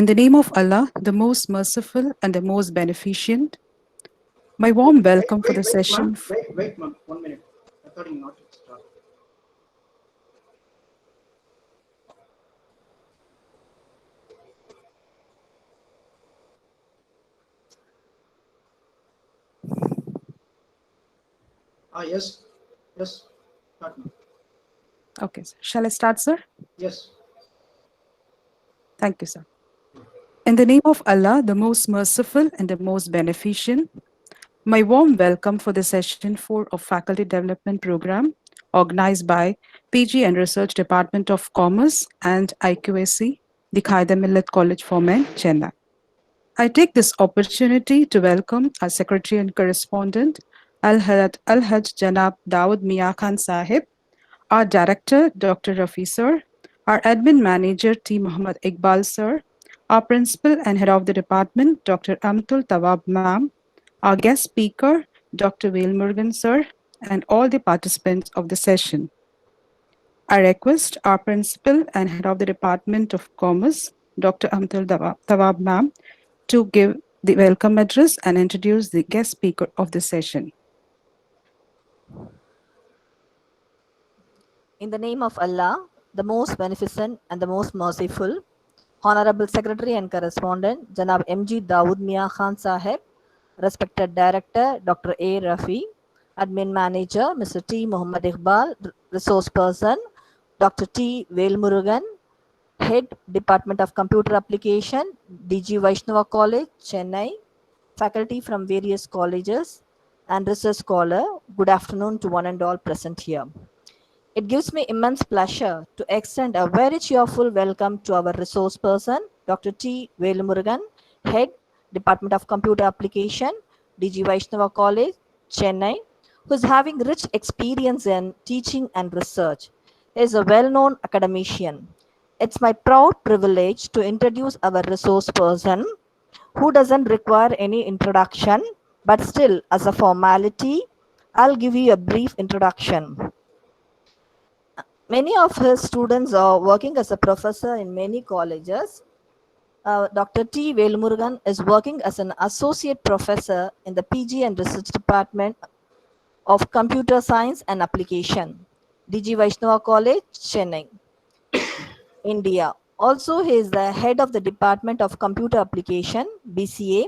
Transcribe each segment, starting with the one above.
In the name of Allah, the most merciful and the most beneficent, my warm welcome for the session. Wait, ma'am. 1 minute. I thought you not to start. Yes. Yes. Start, ma'am. Okay, sir. Shall I start, sir? Yes. Thank you, sir. In the name of Allah, the most merciful and the most beneficent, my warm welcome for the session 4 of Faculty Development Program organized by PG and Research Department of Commerce and IQAC, the Khaida Millet College for Men, Chennai. I take this opportunity to welcome our Secretary and Correspondent, Al-Hajj Janab Dawood Mia Khan Sahib, our Director, Dr. Rafi Sir, our Admin Manager, T. Muhammad Iqbal Sir, our Principal and Head of the Department, Dr. Amtul Tawab Ma'am, our guest speaker, Dr. Vail Murugan Sir, and all the participants of the session. I request our Principal and Head of the Department of Commerce, Dr. Amtul Tawab Ma'am, to give the welcome address and introduce the guest speaker of the session. In the name of Allah, the most beneficent and the most merciful, Honorable Secretary and Correspondent, Janab M.G. Dawood Mia Khan Sahib, respected Director, Dr. A. Rafi, Admin Manager, Mr. T. Muhammad Iqbal, Resource Person, Dr. T. Velmurugan, Head, Department of Computer Application, DG Vaishnava College, Chennai, faculty from various colleges, and research scholar, good afternoon to one and all present here. It gives me immense pleasure to extend a very cheerful welcome to our resource person, Dr. T. Velmurugan, Head, Department of Computer Application, DG Vaishnava College, Chennai, who is having rich experience in teaching and research. He is a well-known academician. It's my proud privilege to introduce our resource person, who doesn't require any introduction, but still, as a formality, I'll give you a brief introduction. Many of his students are working as a professor in many colleges. Dr. T. Velmurugan is working as an associate professor in the PG and Research Department of Computer Science and Application, DG Vaishnava College, Chennai, India. Also, he is the head of the Department of Computer Application, BCA.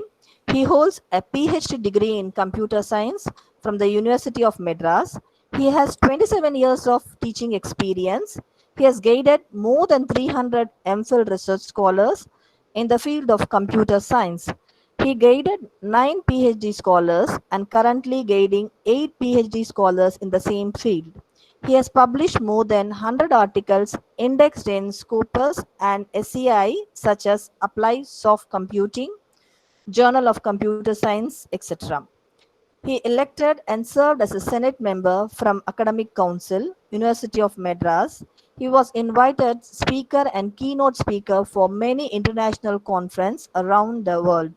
He holds a PhD degree in computer science from the University of Madras. He has 27 years of teaching experience. He has guided more than 300 MPhil research scholars in the field of computer science. He guided 9 PhD scholars and currently guiding 8 PhD scholars in the same field. He has published more than 100 articles indexed in Scopus and SCI such as Apply Soft Computing, Journal of Computer Science, etc. He elected and served as a Senate member from Academic Council, University of Madras. He was invited speaker and keynote speaker for many international conferences around the world.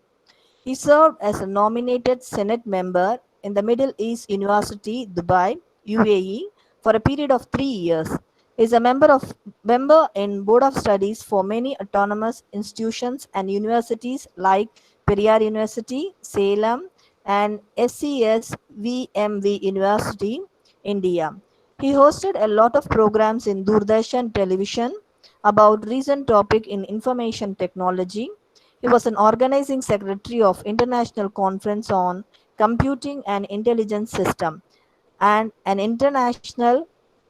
He served as a nominated Senate member in the Middle East University, Dubai, UAE, for a period of 3 years. He is a member in Board of Studies for many autonomous institutions and universities like Periyar University, Salem, and SCS VMV University, India. He hosted a lot of programs in Doordarshan television about recent topic in information technology. He was an organizing secretary of International Conference on Computing and Intelligence System and an international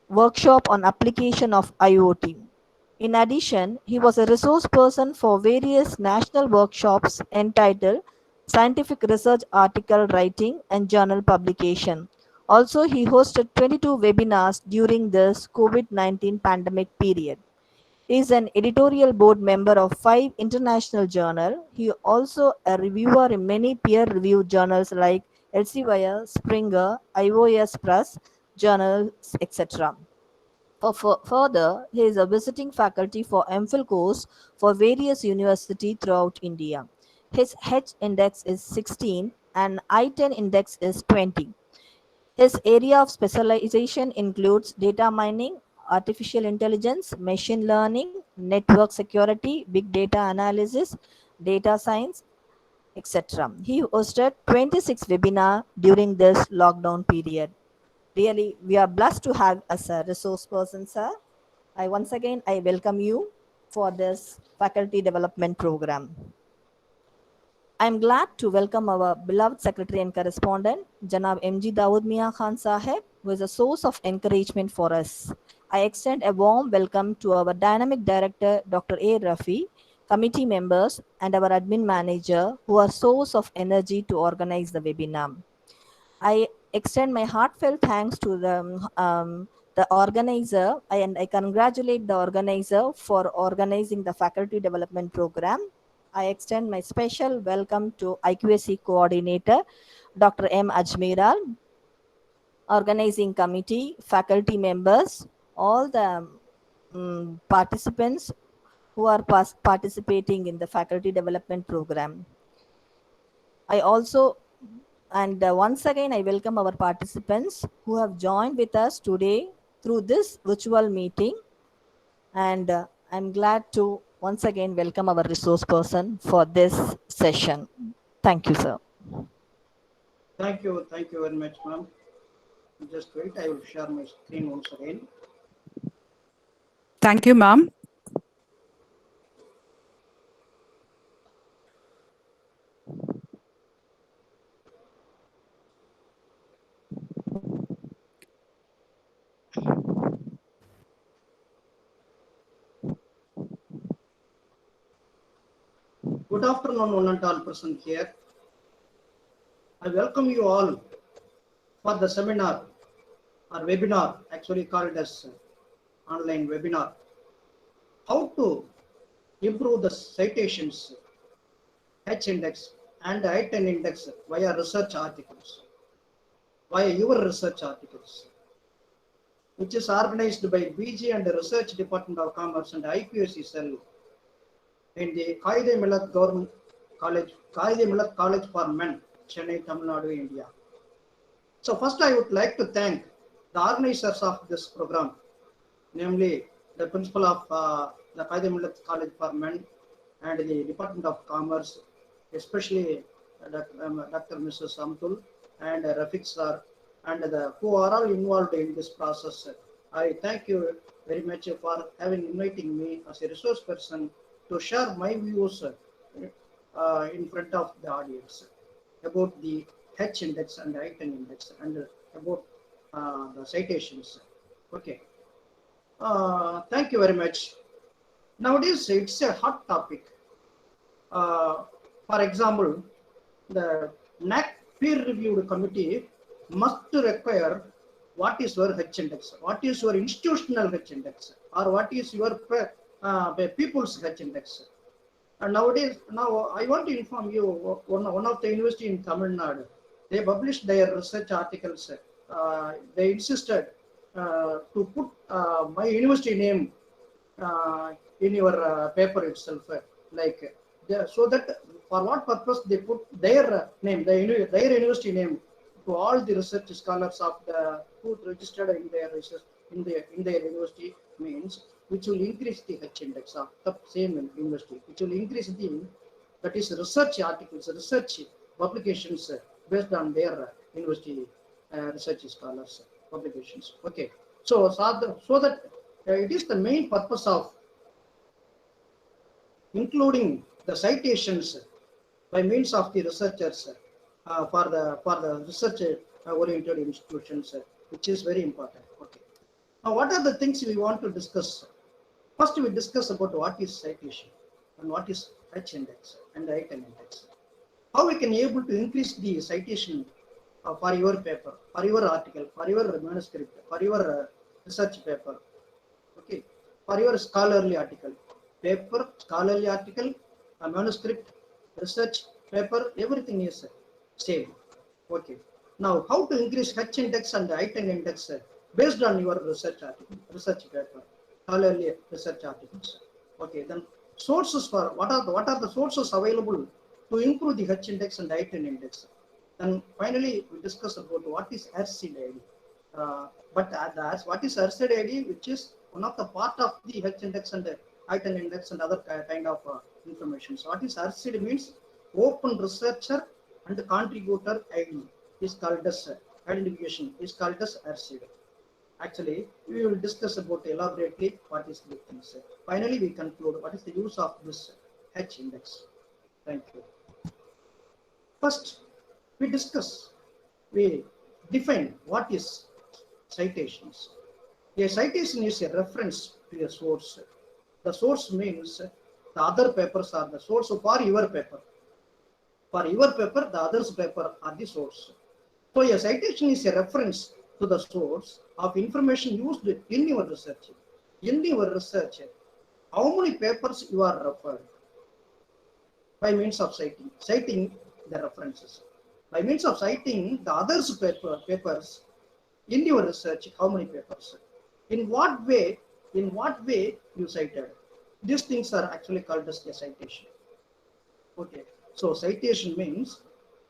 workshop on application of IoT. In addition, he was a resource person for various national workshops entitled Scientific Research Article Writing and Journal Publication. Also, he hosted 22 webinars during this COVID-19 pandemic period. He is an editorial board member of 5 international journals. He also a reviewer in many peer-reviewed journals like Elsevier, Springer, iOS Press, journals, etc. Further, he is a visiting faculty for MPhil course for various universities throughout India. His H index is 16 and I-10 index is 20. His area of specialization includes data mining, artificial intelligence, machine learning, network security, big data analysis, data science, etc. He hosted 26 webinars during this lockdown period. Really, we are blessed to have as a resource person, sir. Once again, I welcome you for this faculty development program. I'm glad to welcome our beloved secretary and correspondent, Janab M.G. Dawood Mia Khan Sahib, who is a source of encouragement for us. I extend a warm welcome to our dynamic director, Dr. A. Rafi, committee members, and our admin manager, who are source of energy to organize the webinar. I extend my heartfelt thanks to the organizer, and I congratulate the organizer for organizing the faculty development program. I extend my special welcome to IQAC coordinator, Dr. M. Ajmeral, organizing committee, faculty members, all the participants who are participating in the faculty development program. I also once again, I welcome our participants who have joined with us today through this virtual meeting. And I'm glad to once again welcome our resource person for this session. Thank you, sir. Thank you very much, ma'am. Just wait, I will share my screen once again. Thank you, ma'am. Good afternoon, one and all present here. I welcome you all for the seminar or webinar, actually called as online webinar. How to improve the citations, H index and I-10 index via research articles, via your research articles, which is organized by BG and the Research Department of Commerce and IQAC cell in the Qaid-e-Millat Government College, Qaid-e-Millat College for Men, Chennai, Tamil Nadu, India. So first I would like to thank the organizers of this program, namely the principal of the Qaid-e-Millat College for Men and the Department of Commerce, especially Dr. Mrs. Amtul and Rafiq sir, and who are all involved in this process. I thank you very much for inviting me as a resource person to share my views in front of the audience about the H index and I-10 index and about the citations. Okay. Thank you very much. Nowadays, it's a hot topic. For example, the NAC peer-reviewed committee must require what is your H index, what is your institutional H index, or what is your people's H index. And nowadays, now I want to inform you, one of the university in Tamil Nadu, they published their research articles. They insisted to put my university name in your paper itself, so that for what purpose they put their name, their university name to all the research scholars of the who registered in their research in their university means, which will increase the H index of the same university, which will increase the research articles, research publications based on their university research scholars publications. Okay, so that it is the main purpose of including the citations by means of the researchers for the research oriented institutions, which is very important. Okay. Now, what are the things we want to discuss? First, we discuss about what is citation and what is H index and I-10 index. How we can able to increase the citation for your paper, for your article, for your manuscript, for your research paper. Okay, for your scholarly article, paper, scholarly article, a manuscript, research paper, everything is same. Okay. Now, how to increase H index and I-10 index based on your research article, research paper, scholarly research articles. Okay. Then sources for what are the sources available to improve the H index and I-10 index. And finally, we discuss about what is RCID. What is RCID, which is one of the part of the H index and item index and other kind of information. So what is RCD means? Open researcher and contributor ID is called as identification is called as RCD. Actually, we will discuss about elaborately what is the things. Finally, we conclude what is the use of this H index. Thank you. First, we define what is citations. A citation is a reference to a source. The source means the other papers are the source for your paper. For your paper, the other's paper are the source. So a citation is a reference to the source of information used in your research. In your research, how many papers you are referred by means of citing the references. By means of citing the others' papers in your research, how many papers? In what way you cited? These things are actually called as a citation. Okay, so citation means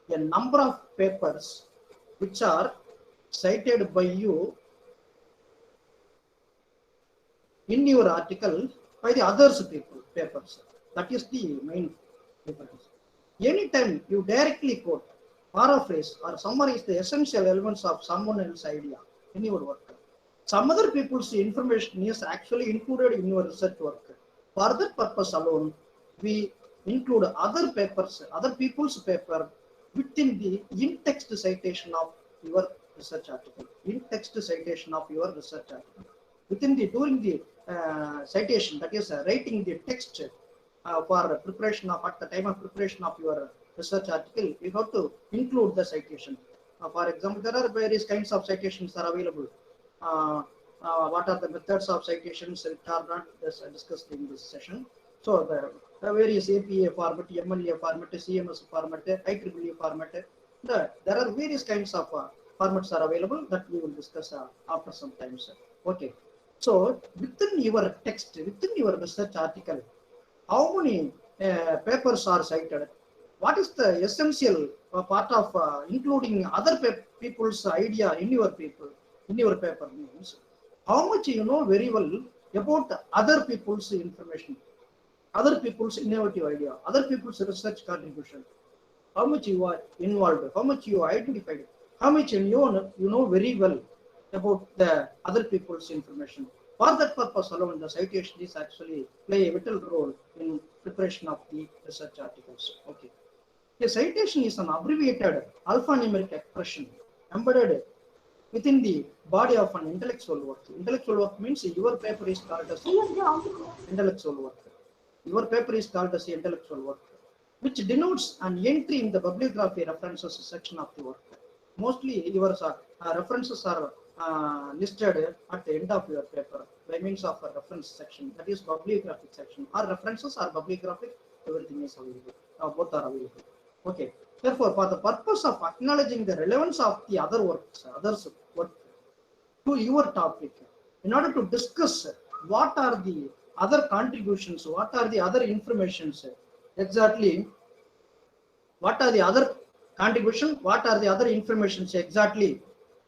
a number of papers which are cited by you in your article by the others papers. That is the main difference. Anytime you directly quote, paraphrase or summarize the essential elements of someone else's idea in your work, some other people's information is actually included in your research work. For that purpose alone, we include other papers, other people's paper within the in-text citation of your research article. In-text citation of your research article. During the citation, that is writing the text for preparation of, at the time of preparation of your research article, you have to include the citation. For example, there are various kinds of citations are available. What are the methods of citations which are not discussed in this session. So the various APA format, MLA format, CMS format, IEEE format. There are various kinds of formats are available that we will discuss after some time. Okay. So within your text, within your research article, how many papers are cited? What is the essential part of including other people's idea in your paper means how much you know very well about other people's information, other people's innovative idea, other people's research contribution, how much you are involved, how much you identified, how much you know very well about the other people's information. For that purpose alone, the citation is actually play a vital role in preparation of the research articles. Okay. A citation is an abbreviated alphanumeric expression embedded within the body of an intellectual work. Intellectual work means your paper is called as intellectual work. Your paper is called as intellectual work, which denotes an entry in the bibliography references section of the work. Mostly your references are listed at the end of your paper by means of a reference section, that is bibliographic section. Or references or bibliographic, everything is available. Both are available. Okay. Therefore, for the purpose of acknowledging the relevance of the other works, others' work to your topic, in order to discuss what are the other contributions, what are the other informations, exactly what are the other contribution, what are the other informations exactly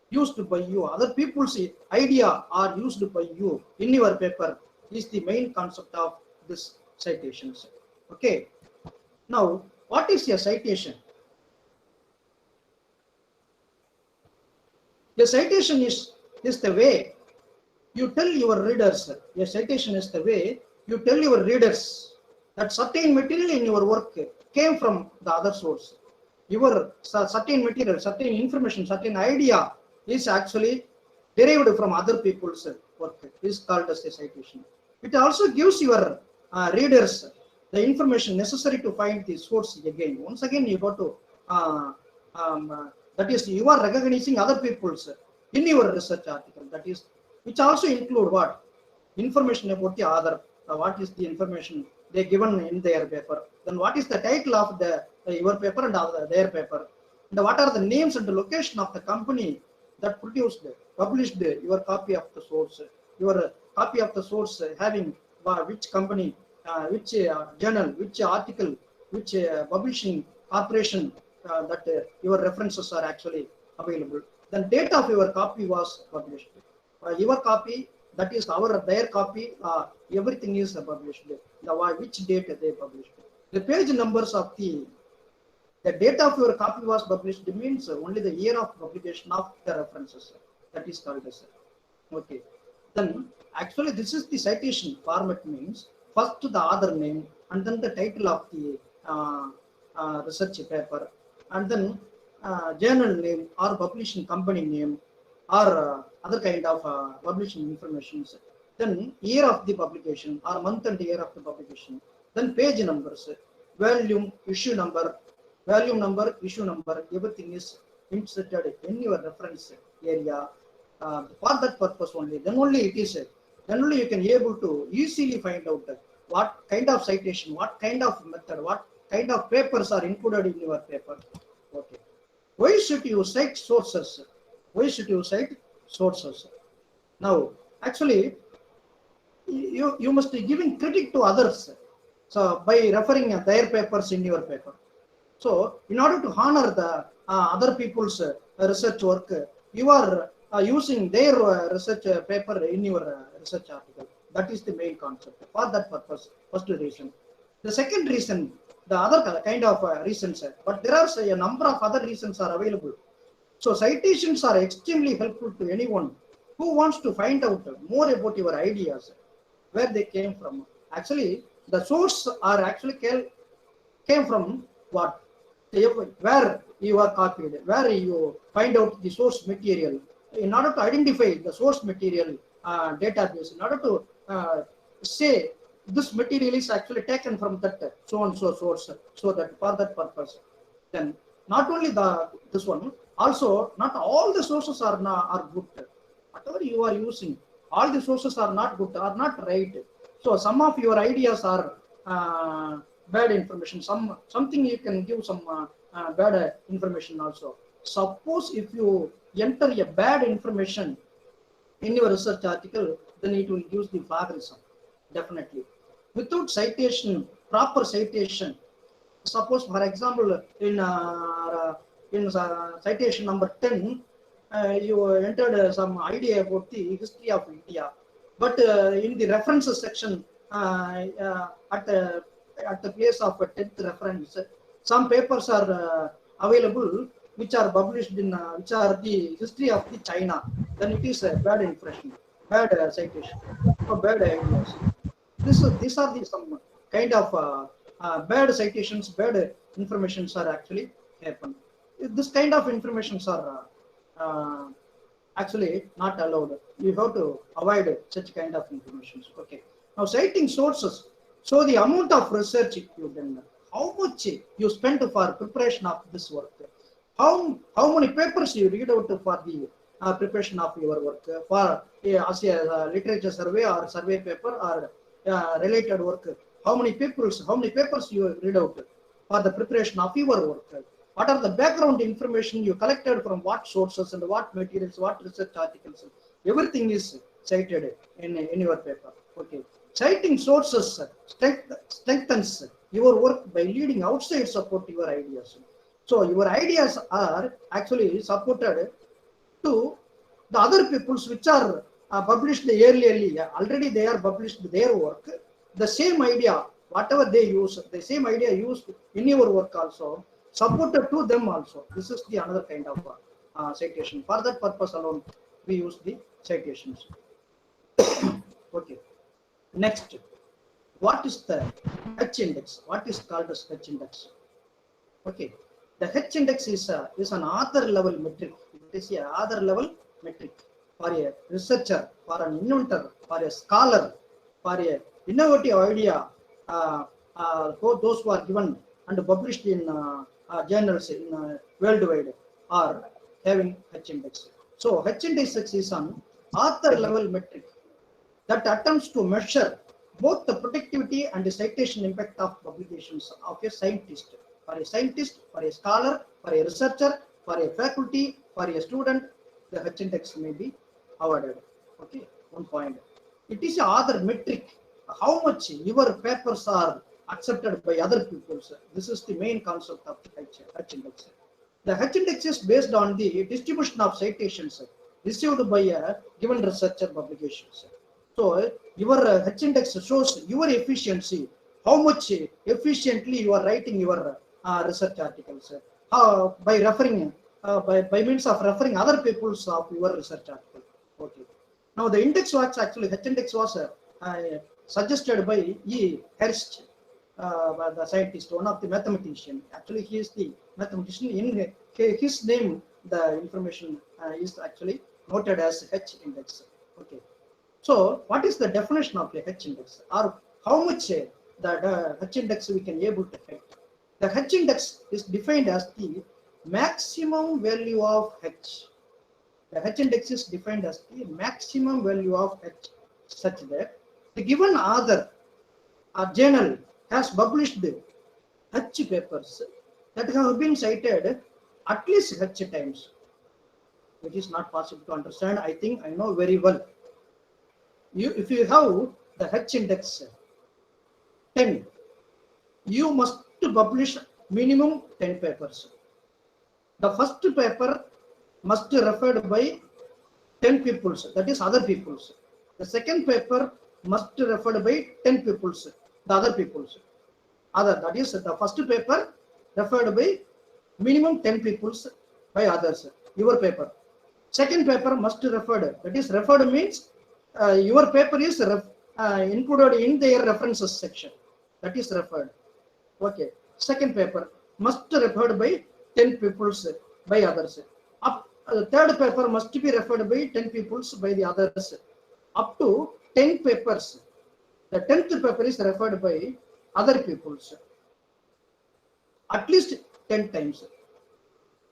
used by you, other people's idea are used by you in your paper is the main concept of this citations. Okay. Now, what is a citation? A citation is the way you tell your readers, a citation is the way you tell your readers that certain material in your work came from the other source. Your certain material, certain information, certain idea is actually derived from other people's work. Is called as a citation. It also gives your readers the information necessary to find the source again. Once again, you got to that is, you are recognizing other people's in your research article. That is, which also include what information about the other. What is the information they given in their paper? Then what is the title of your paper and their paper? And what are the names and the location of the company that published your copy of the source? Your copy of the source having which company, which journal, which article, which publishing corporation that your references are actually available. Then date of your copy was published. Your copy that is their copy, everything is published. Which date they published. The page numbers of the date of your copy was published means only the year of publication of the references. That is called as. Okay. Then actually this is the citation format means first the author name and then the title of the research paper and then journal name or publishing company name or other kind of publishing information. Then year of the publication or month and year of the publication. Then page numbers, volume, issue number, issue number, everything is inserted in your reference area for that purpose only. Then only it is, then only you can be able to easily find out what kind of citation, what kind of method, what kind of papers are included in your paper. Okay. Why should you cite sources? Why should you cite sources? Now, actually, you must be giving credit to others. So by referring their papers in your paper. So in order to honor the other people's research work, you are using their research paper in your research article. That is the main concept. For that purpose, first reason. The second reason, the other kind of reasons, but there are a number of other reasons are available. So citations are extremely helpful to anyone who wants to find out more about your ideas, where they came from. Actually, the source are actually came from what? Where you are copied, where you find out the source material. In order to identify the source material database, in order to say this material is actually taken from that so and so source, so that for that purpose. Then not only this one, also not all the sources are good. Whatever you are using, all the sources are not good, are not right. So some of your ideas are bad information. Something you can give some bad information also. Suppose if you enter a bad information in your research article, then it will use the plagiarism, definitely. Without citation, proper citation, suppose for example in citation number 10, you entered some idea about the history of India, but in the references section at the place of 10th reference, some papers are available which are published in which are the history of the China. Then it is a bad impression, bad citation, or bad ideas. These are the some kind of bad citations, bad informations are actually happen. This kind of informations are actually not allowed. You have to avoid such kind of information. Okay. Now citing sources. So the amount of research you done, how much you spent for preparation of this work, how many papers you read out for the preparation of your work, for as a literature survey or survey paper or related work, how many papers you read out for the preparation of your work. What are the background information you collected from what sources and what materials, what research articles, everything is cited in your paper. Okay. Citing sources strengthens your work by leading outside support your ideas. So your ideas are actually supported to the other people's which are published early. Already they are published their work. The same idea, whatever they use, the same idea used in your work also, supported to them also. This is the another kind of citation. For that purpose alone, we use the citations. Okay. Next, what is the H index? What is called as H index? Okay, the H index is an author level metric. It is a author level metric for a researcher, for an inventor, for a scholar, for a innovative idea. Those who are given and published in journals in worldwide are having H index. So H index is an author level metric that attempts to measure both the productivity and the citation impact of publications of a scientist. For a scientist, for a scholar, for a researcher, for a faculty, for a student, the H index may be awarded. Okay, one point. It is a other metric. How much your papers are accepted by other people. This is the main concept of the H index. The H index is based on the distribution of citations received by a given researcher publications. So your H index shows your efficiency, how much efficiently you are writing your research articles by referring, by means of referring other people's of your research article. Okay. Now the index was actually, H index was suggested by E. Hurst, the scientist, one of the mathematician. Actually, he is the mathematician. In his name, the information is actually noted as H index. Okay. So, what is the definition of a H index, or how much the H index we can able to hit? The H index is defined as the maximum value of H. The H index is defined as the maximum value of H, such that the given author or journal has published H papers that have been cited at least H times. It is not possible to understand. I think I know very well. If you have the H index 10, you must publish minimum 10 papers. The first paper must be referred by 10 peoples, that is other peoples. The second paper must be referred by 10 peoples, the other peoples. That is the first paper referred by minimum 10 peoples by others, your paper. Second paper must be referred, that is referred means your paper is included in their references section, that is referred. Okay. Second paper must be referred by 10 peoples by others. Third paper must be referred by 10 peoples by the others, up to 10 papers. The 10th paper is referred by other peoples at least 10 times.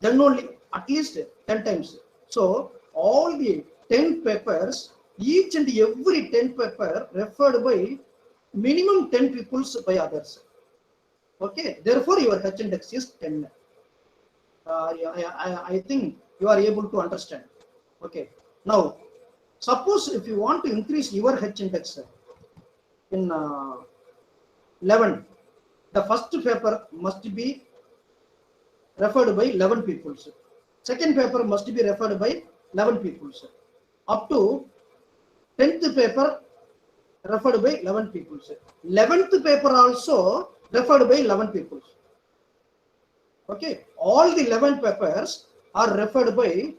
Then only at least 10 times. So all the 10 papers, each and every 10 paper referred by minimum 10 peoples by others. Okay, therefore your H index is 10. I think you are able to understand. Okay, now suppose if you want to increase your H index in 11, the first paper must be referred by 11 peoples. Second paper must be referred by 11 peoples. Up to 10th paper referred by 11 peoples. 11th paper also referred by 11 peoples. Okay, all the 11 papers are referred by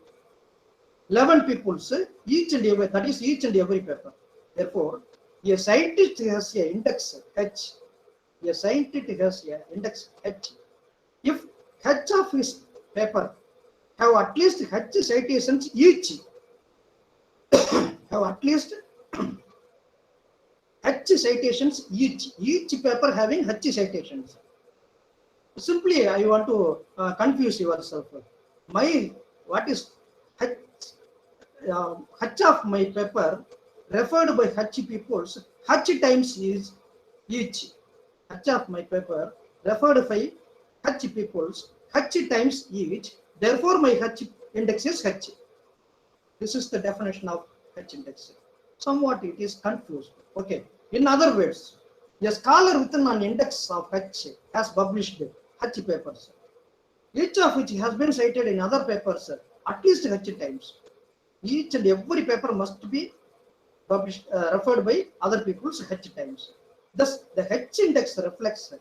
11 peoples, each and every, that is each and every paper. Therefore, a scientist has an index H. A scientist has an index H. If H of his paper have at least H citations each, have at least H citations each paper having H citations. Simply, I want to confuse yourself. What is H of my paper referred by H peoples, H times is each. H of my paper referred by H peoples, H times each. Therefore, my H index is H. This is the definition of H index. Somewhat it is confused. Okay. In other words, a scholar within an index of H has published H papers, each of which has been cited in other papers at least H times. Each and every paper must be published, referred by other people's H times. Thus, the H index reflects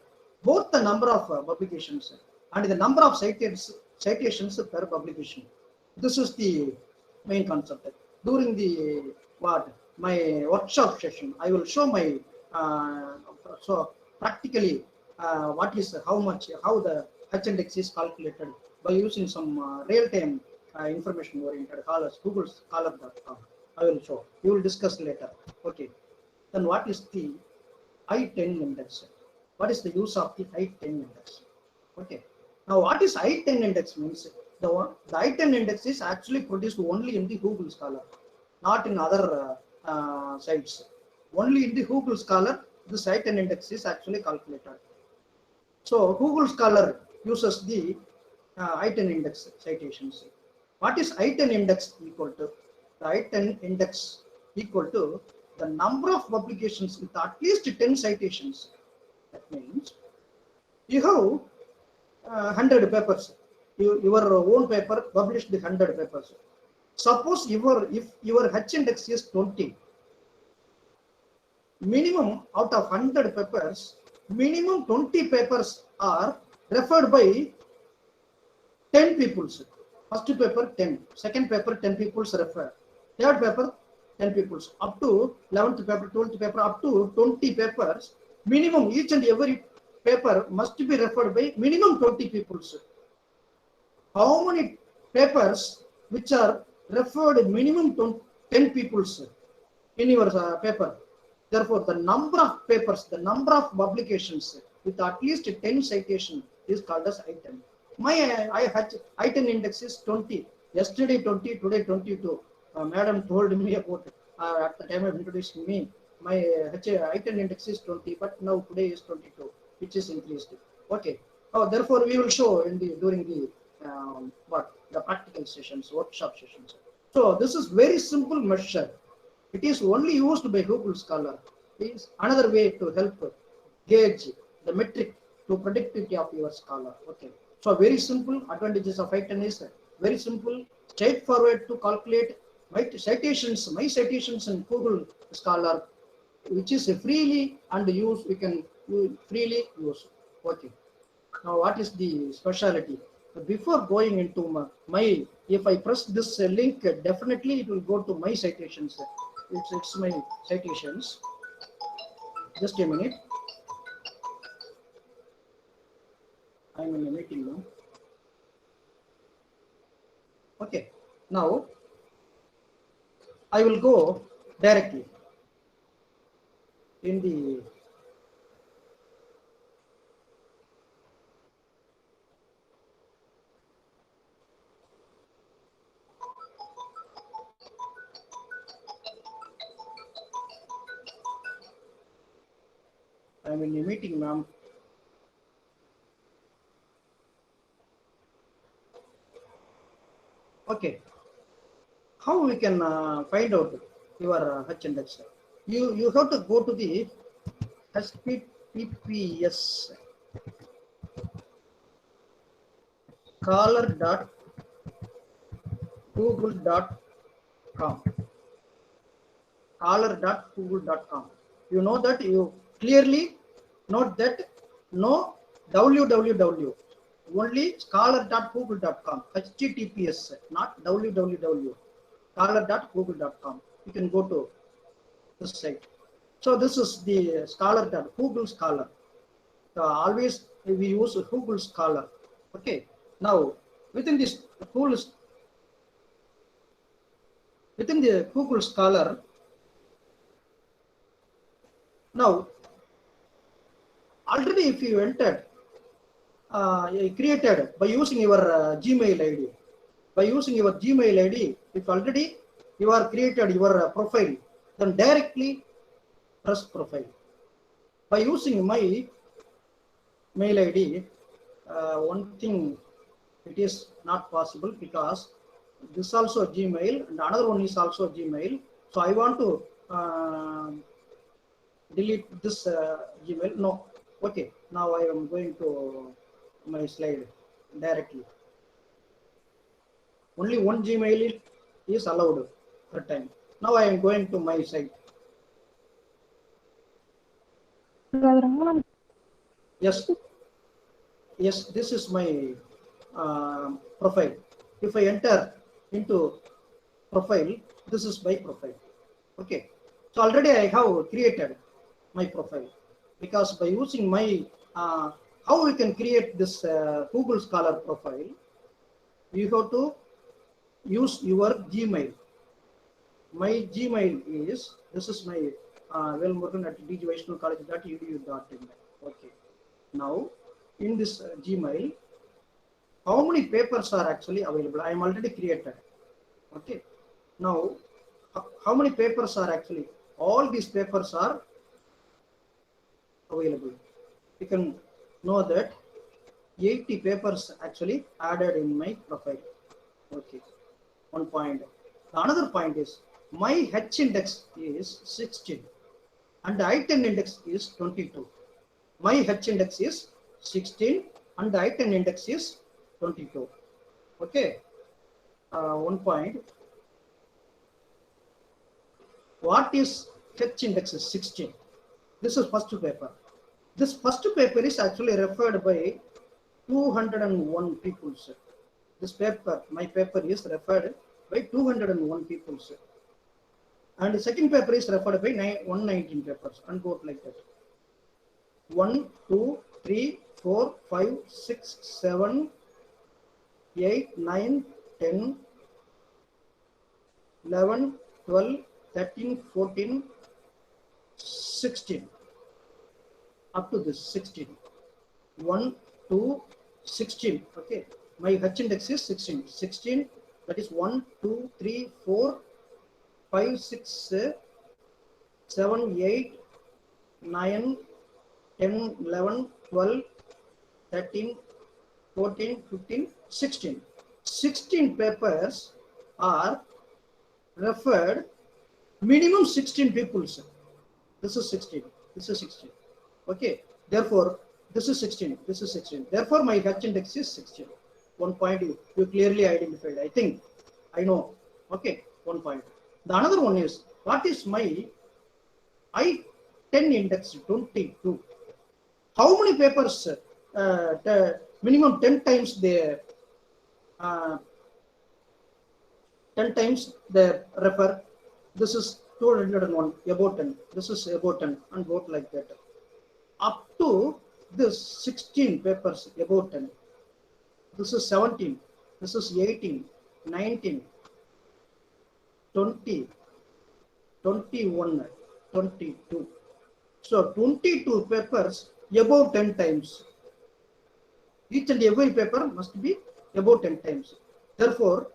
both the number of publications and the number of citations per publication. This is the main concept. During the my workshop session, I will show my so practically how the H index is calculated by using some real-time information oriented scholars, Google Scholar.com. I will show. We will discuss later. Okay. Then what is the I-10 index? What is the use of the I-10 index? Okay. Now what is I-10 index means? The I-10 index is actually produced only in the Google Scholar, not in other sites. Only in the Google Scholar, this I-10 index is actually calculated. So Google Scholar uses the I-10 index citations. What is I-10 index equal to? The I-10 index equal to the number of publications with at least 10 citations. That means you have 100 papers. Your own paper published the 100 papers. Suppose if your H index is 20, minimum out of 100 papers, minimum 20 papers are referred by 10 people. First paper 10, second paper 10 people refer, third paper 10 people, up to 11th paper, 12th paper, up to 20 papers. Minimum each and every paper must be referred by minimum 20 people. How many papers which are referred minimum 10 people in your paper? Therefore, the number of papers, the number of publications with at least 10 citation is called as item. My item index is 20. Yesterday 20, today 22. Madam told me about at the time of introducing me, my item index is 20, but now today is 22, which is increased. Okay. Oh, therefore, we will show in the during the the practical sessions, workshop sessions. So this is very simple measure. It is only used by Google Scholar. It is another way to help gauge the metric to productivity of your scholar. Okay. So very simple advantages of item is very simple, straightforward to calculate. My citations in Google Scholar, which is freely and use, we can freely use. Okay. Now, what is the speciality? Before going into my, if I press this link, definitely it will go to my citations. It's my citations. Just a minute. I'm in a meeting now. Okay. Now, I will go directly in the I'm in a meeting, ma'am. Okay. How we can find out your H index? You have to go to the https scholar.google.com. Scholar.google.com. You know that, you clearly note that no www, only scholar.google.com, https, not www, scholar.google.com. You can go to this site. So this is the Google Scholar. Always we use Google Scholar. Okay. Now within the Google Scholar, now already if you entered, created by using your Gmail ID, if already you are created your profile, then directly press profile. By using my mail ID, one thing, it is not possible because this also Gmail and another one is also Gmail. So I want to delete this Gmail. No. Okay. Now I am going to my slide directly. Only one Gmail is allowed per time. Now I am going to my site. Yes. Yes, this is my profile. If I enter into profile, this is my profile. Okay. So already I have created my profile, because by using my, how we can create this Google Scholar profile, you have to use your Gmail. My Gmail is, this is my velmurugan@dgvaishnav.college.edu.in. Okay. Now, in this Gmail, how many papers are actually available? I am already created. Okay. Now, how many papers are actually? All these papers are available. You can know that 80 papers actually added in my profile. Okay. One point. The another point is my H index is 16 and the I10 index is 22. My H index is 16 and the I10 index is 22. Okay. One point. What is H index is 16? This is first paper. This first paper is actually referred by 201 people. This paper, my paper is referred by 201 people. And the second paper is referred by 119 papers, and go like that. 1, 2, 3, 4, 5, 6, 7, 8, 9, 10, 11, 12, 13, 14, 16. Up to this 16. 1, 2, 16. Okay. My H index is 16. 16, that is 1, 2, 3, 4, 5, 6, 7, 8, 9, 10, 11, 12, 13, 14, 15, 16. 16 papers are referred minimum 16 people. This is 16. This is 16. Okay. Therefore, this is 16. This is 16. Therefore, my H index is 16. 1 point you clearly identified. I think I know. Okay. 1 point. The another one is, what is my I-10 index 22? How many papers? Minimum 10 times they 10 times they refer. This is 201, about 10. This is about 10, and vote like that. Up to this 16 papers, about 10. This is 17. This is 18, 19, 20, 21, 22. So 22 papers above 10 times. Each and every paper must be above 10 times. Therefore,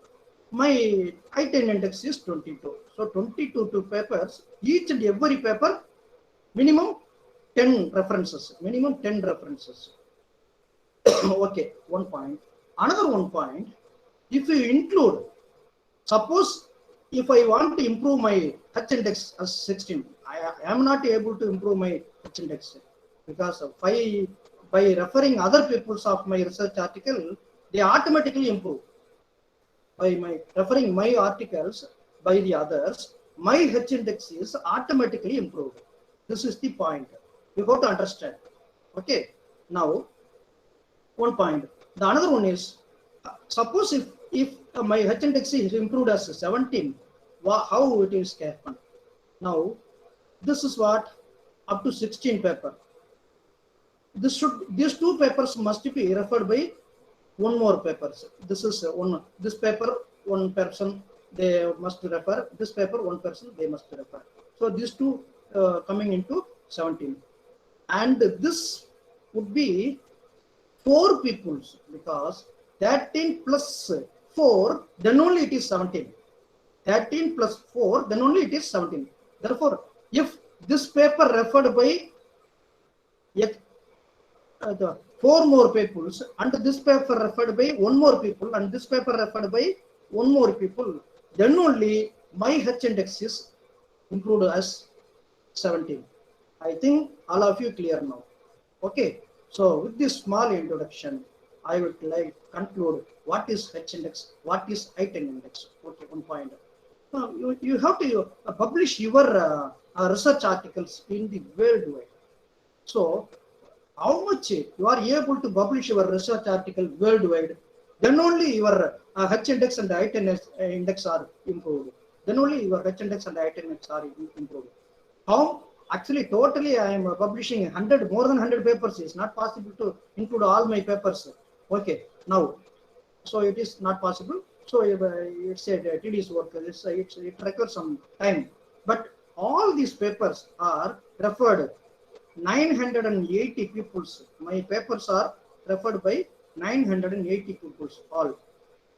my I-10 index is 22. So 22 papers, each and every paper, minimum 10 references. Minimum 10 references. Okay, 1 point. Another 1 point, if you include, suppose if I want to improve my H index as 16, I am not able to improve my H index because by referring other people's of my research article, they automatically improve. By my referring my articles by the others, my H index is automatically improved. This is the point. You have to understand. Okay. Now, 1 point. The another one is, suppose if my H index is improved as 17, how it is happen? Now, this is what up to 16 paper. These 2 papers must be referred by 1 more papers. This is this paper 1 person they must refer. This paper 1 person they must refer. So these 2 coming into 17, and this would be 4 peoples, because 13 plus 4, then only it is 17. 13 plus 4, then only it is 17. Therefore, if this paper referred by 4 more peoples, and this paper referred by 1 more people, and this paper referred by 1 more people, then only my H index is improved as 17. I think all of you clear now. Okay. So with this small introduction, I would like to conclude what is H index, what is I-10 index. Okay, 1 point. You have to publish your research articles in the worldwide. So how much you are able to publish your research article worldwide, then only your H index and I-10 index are improved. Then only your H index and I-10 index are improved. How? Actually, totally, I am publishing more than 100 papers. It's not possible to include all my papers. Okay, now, so it is not possible. So it's a tedious work. It requires some time. But all these papers are referred 980 peoples. My papers are referred by 980 peoples all.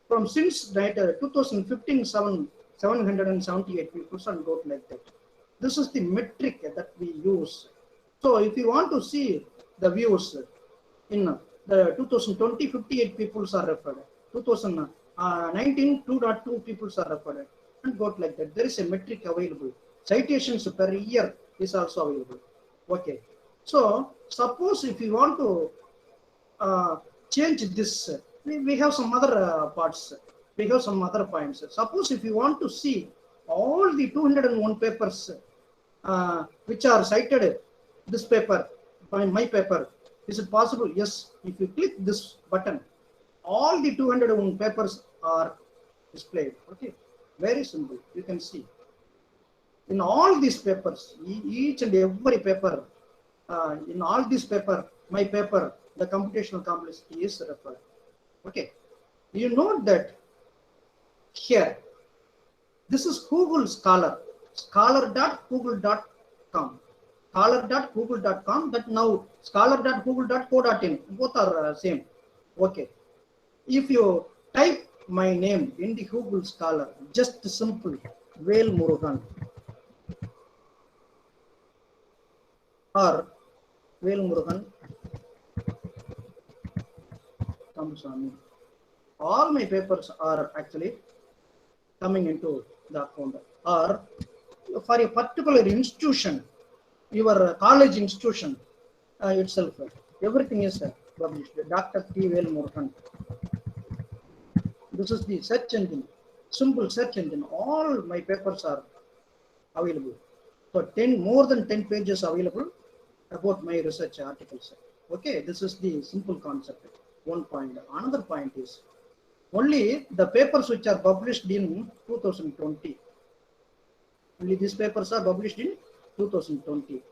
From since 2015, 778 peoples and go like that. This is the metric that we use. So if you want to see the views in the 2020, 58 peoples are referred. 2019, 202 peoples are referred, and go like that. There is a metric available. Citations per year is also available. Okay. So suppose if you want to change this, we have some other parts. We have some other points. Suppose if you want to see all the 201 papers which are cited this paper, my paper, is it possible? Yes. If you click this button, all the 201 papers are displayed. Okay, very simple. You can see in all these papers, each and every paper, in all these paper, my paper, the computational complexity is referred. Okay, you note that here, this is Google Scholar, scholar.google.com, scholar.google.com, that now scholar.google.co.in, both are same. Okay, if you type my name in the Google Scholar, just simple, Vel Murugan or Vel Murugan Ramaswamy, all my papers are actually coming into the account. Or for a particular institution, your college institution itself, everything is published. Dr. T. Vel Murugan. This is the search engine, simple search engine. All my papers are available. So more than 10 pages available about my research articles. Okay, this is the simple concept. One point. Another point is only the papers which are published in 2020. Only these papers are published in 2020.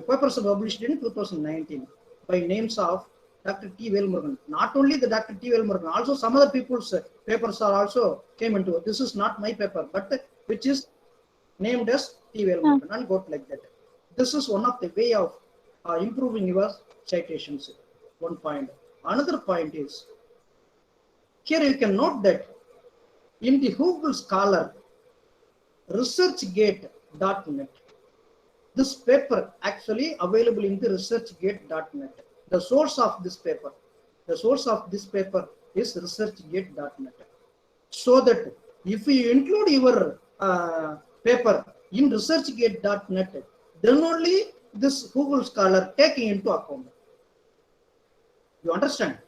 Papers are published in 2019 by names of Dr. T. Vel Murugan. Not only the Dr. T. Vel Murugan, also some other people's papers are also came into it. This is not my paper, but which is named as T. Vel Murugan, and got like that. This is one of the way of improving your citations. One point. Another point is, here you can note that in the Google Scholar, researchgate.net, this paper actually available in the researchgate.net. The source of this paper is researchgate.net. So that if you include your paper in researchgate.net, then only this Google Scholar taking into account. You understand?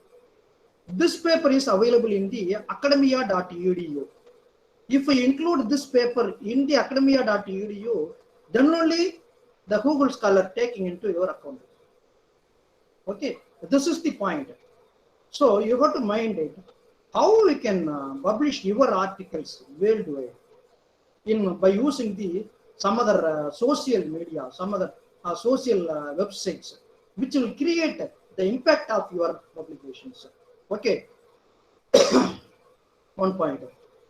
This paper is available in the academia.edu. If we include this paper in the academia.edu, then only the Google Scholar taking into your account. Okay, this is the point. So you got to mind it. How we can publish your articles worldwide by using some other social media, some other social websites, which will create the impact of your publications. Okay, one point.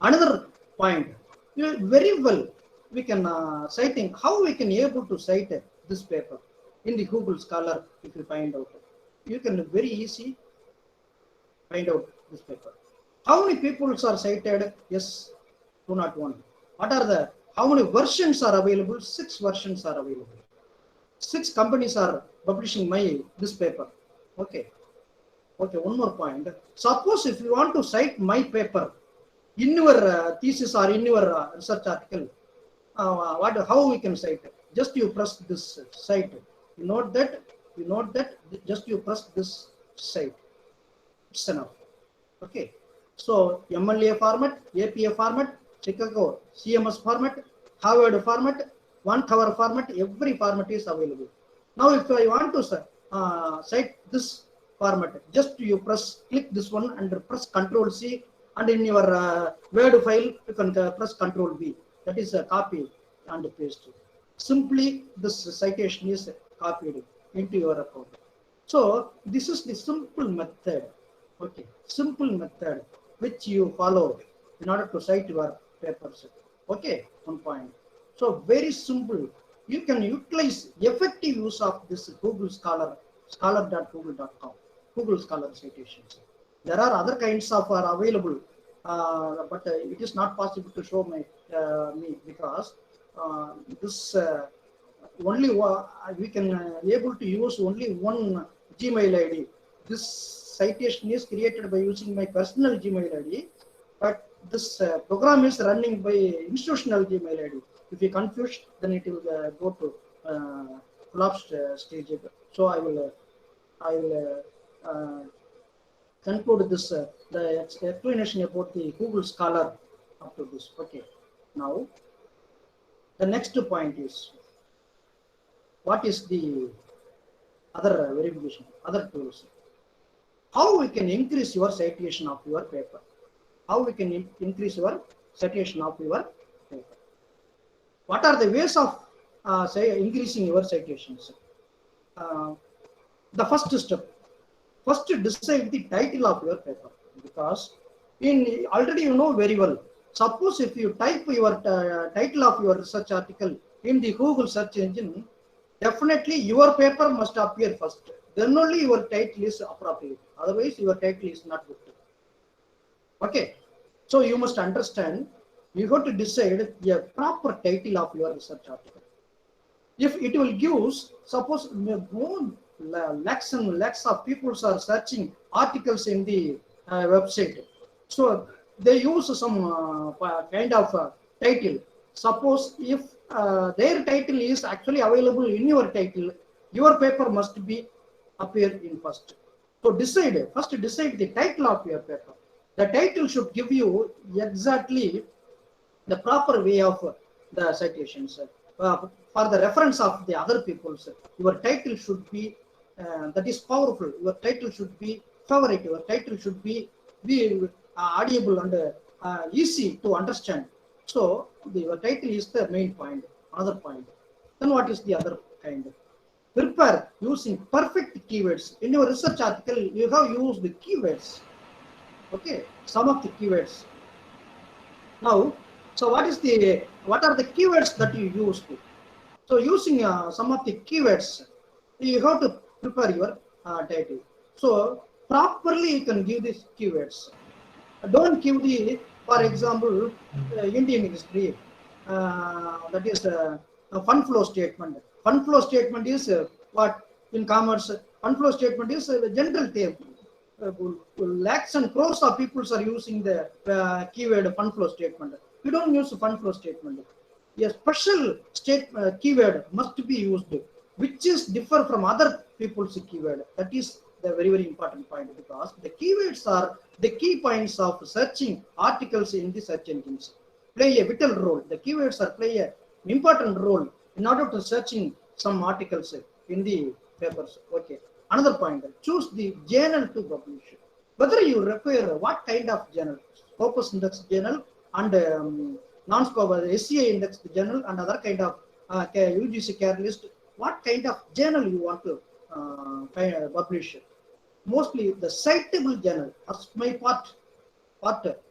Another point, very well we can citing how we can able to cite this paper in the Google Scholar. If you find out, you can very easy find out this paper. How many people are cited? Yes, 201. What are the, how many versions are available? 6 versions are available. 6 companies are publishing this paper. Okay. Okay, one more point. Suppose if you want to cite my paper in your thesis or in your research article, how we can cite it? Just you press this cite. You note that. Just you press this cite. It's enough. Okay. So MLA format, APA format, Chicago CMS format, Harvard format, one cover format. Every format is available. Now, if I want to cite this format, just you click this one and press Ctrl C, and in your Word file you can press Ctrl V. That is a copy and paste. Simply this citation is copied into your account. So this is the simple method. Okay, simple method which you follow in order to cite your papers. Okay, one point. So very simple. You can utilize effective use of this Google Scholar, scholar.google.com, Google Scholar citations. There are other kinds of are available, but it is not possible to show me because this only we can able to use only one Gmail ID. This citation is created by using my personal Gmail ID, but this program is running by institutional Gmail ID. If you confused, then it will go to collapsed stage. So I will conclude this the explanation about the Google Scholar up to this. Okay, now the next point is what is the other verification, other tools. How we can increase your citation of your paper? How we can increase your citation of your paper? What are the ways of say increasing your citations? The first step, first decide the title of your paper, because in already you know very well. Suppose if you type your title of your research article in the Google search engine, definitely your paper must appear first. Then only your title is appropriate. Otherwise, your title is not good. Okay. So you must understand, you have to decide a proper title of your research article. If it will give, suppose more lakhs and lakhs of people are searching articles in the website, so they use some kind of title. Suppose if their title is actually available in your title, your paper must be appear in first. So decide, first decide the title of your paper. The title should give you exactly the proper way of the citations. For the reference of the other people's, your title should be that is powerful. Your title should be favorite. Your title should be audible and easy to understand. So your title is the main point. Another point. Then what is the other kind? Prepare using perfect keywords. In your research article, you have used the keywords. Okay, some of the keywords. Now, so what are the keywords that you used? So using some of the keywords, you have to prepare your title. So properly you can give these keywords. Don't give the, for example, Indian history. That is a fund flow statement. Fund flow statement is what in commerce. Fund flow statement is a general term. Lakhs and crores of people are using the keyword fund flow statement. You don't use fund flow statement. A special keyword must be used, which is differ from other people's keyword. That is the very, very important point, because the keywords are the key points of searching articles in the search engines. Play a vital role. The keywords are play an important role in order to searching some articles in the papers. Okay. Another point, choose the journal to publish. Whether you require what kind of journal, Scopus Index journal and non-Scopus SCI Index journal and other kind of UGC care list, what kind of journal you want to publish. Mostly the citable journal. As my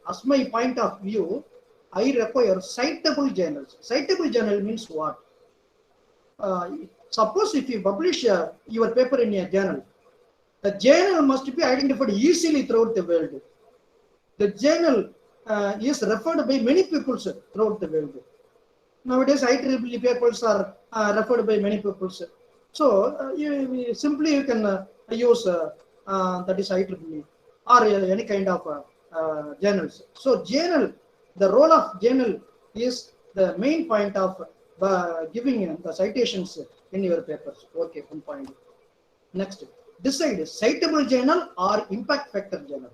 as my point of view, I require citable journals. Citable journal means what? Suppose if you publish your paper in a journal, the journal must be identified easily throughout the world. The journal is referred by many people throughout the world. Nowadays, IEEE papers are referred by many people. So you can use that is IEEE or any kind of journals. So journal, the role of journal is the main point of giving the citations in your papers. Okay, one point. Next, decide citable journal or impact factor journal.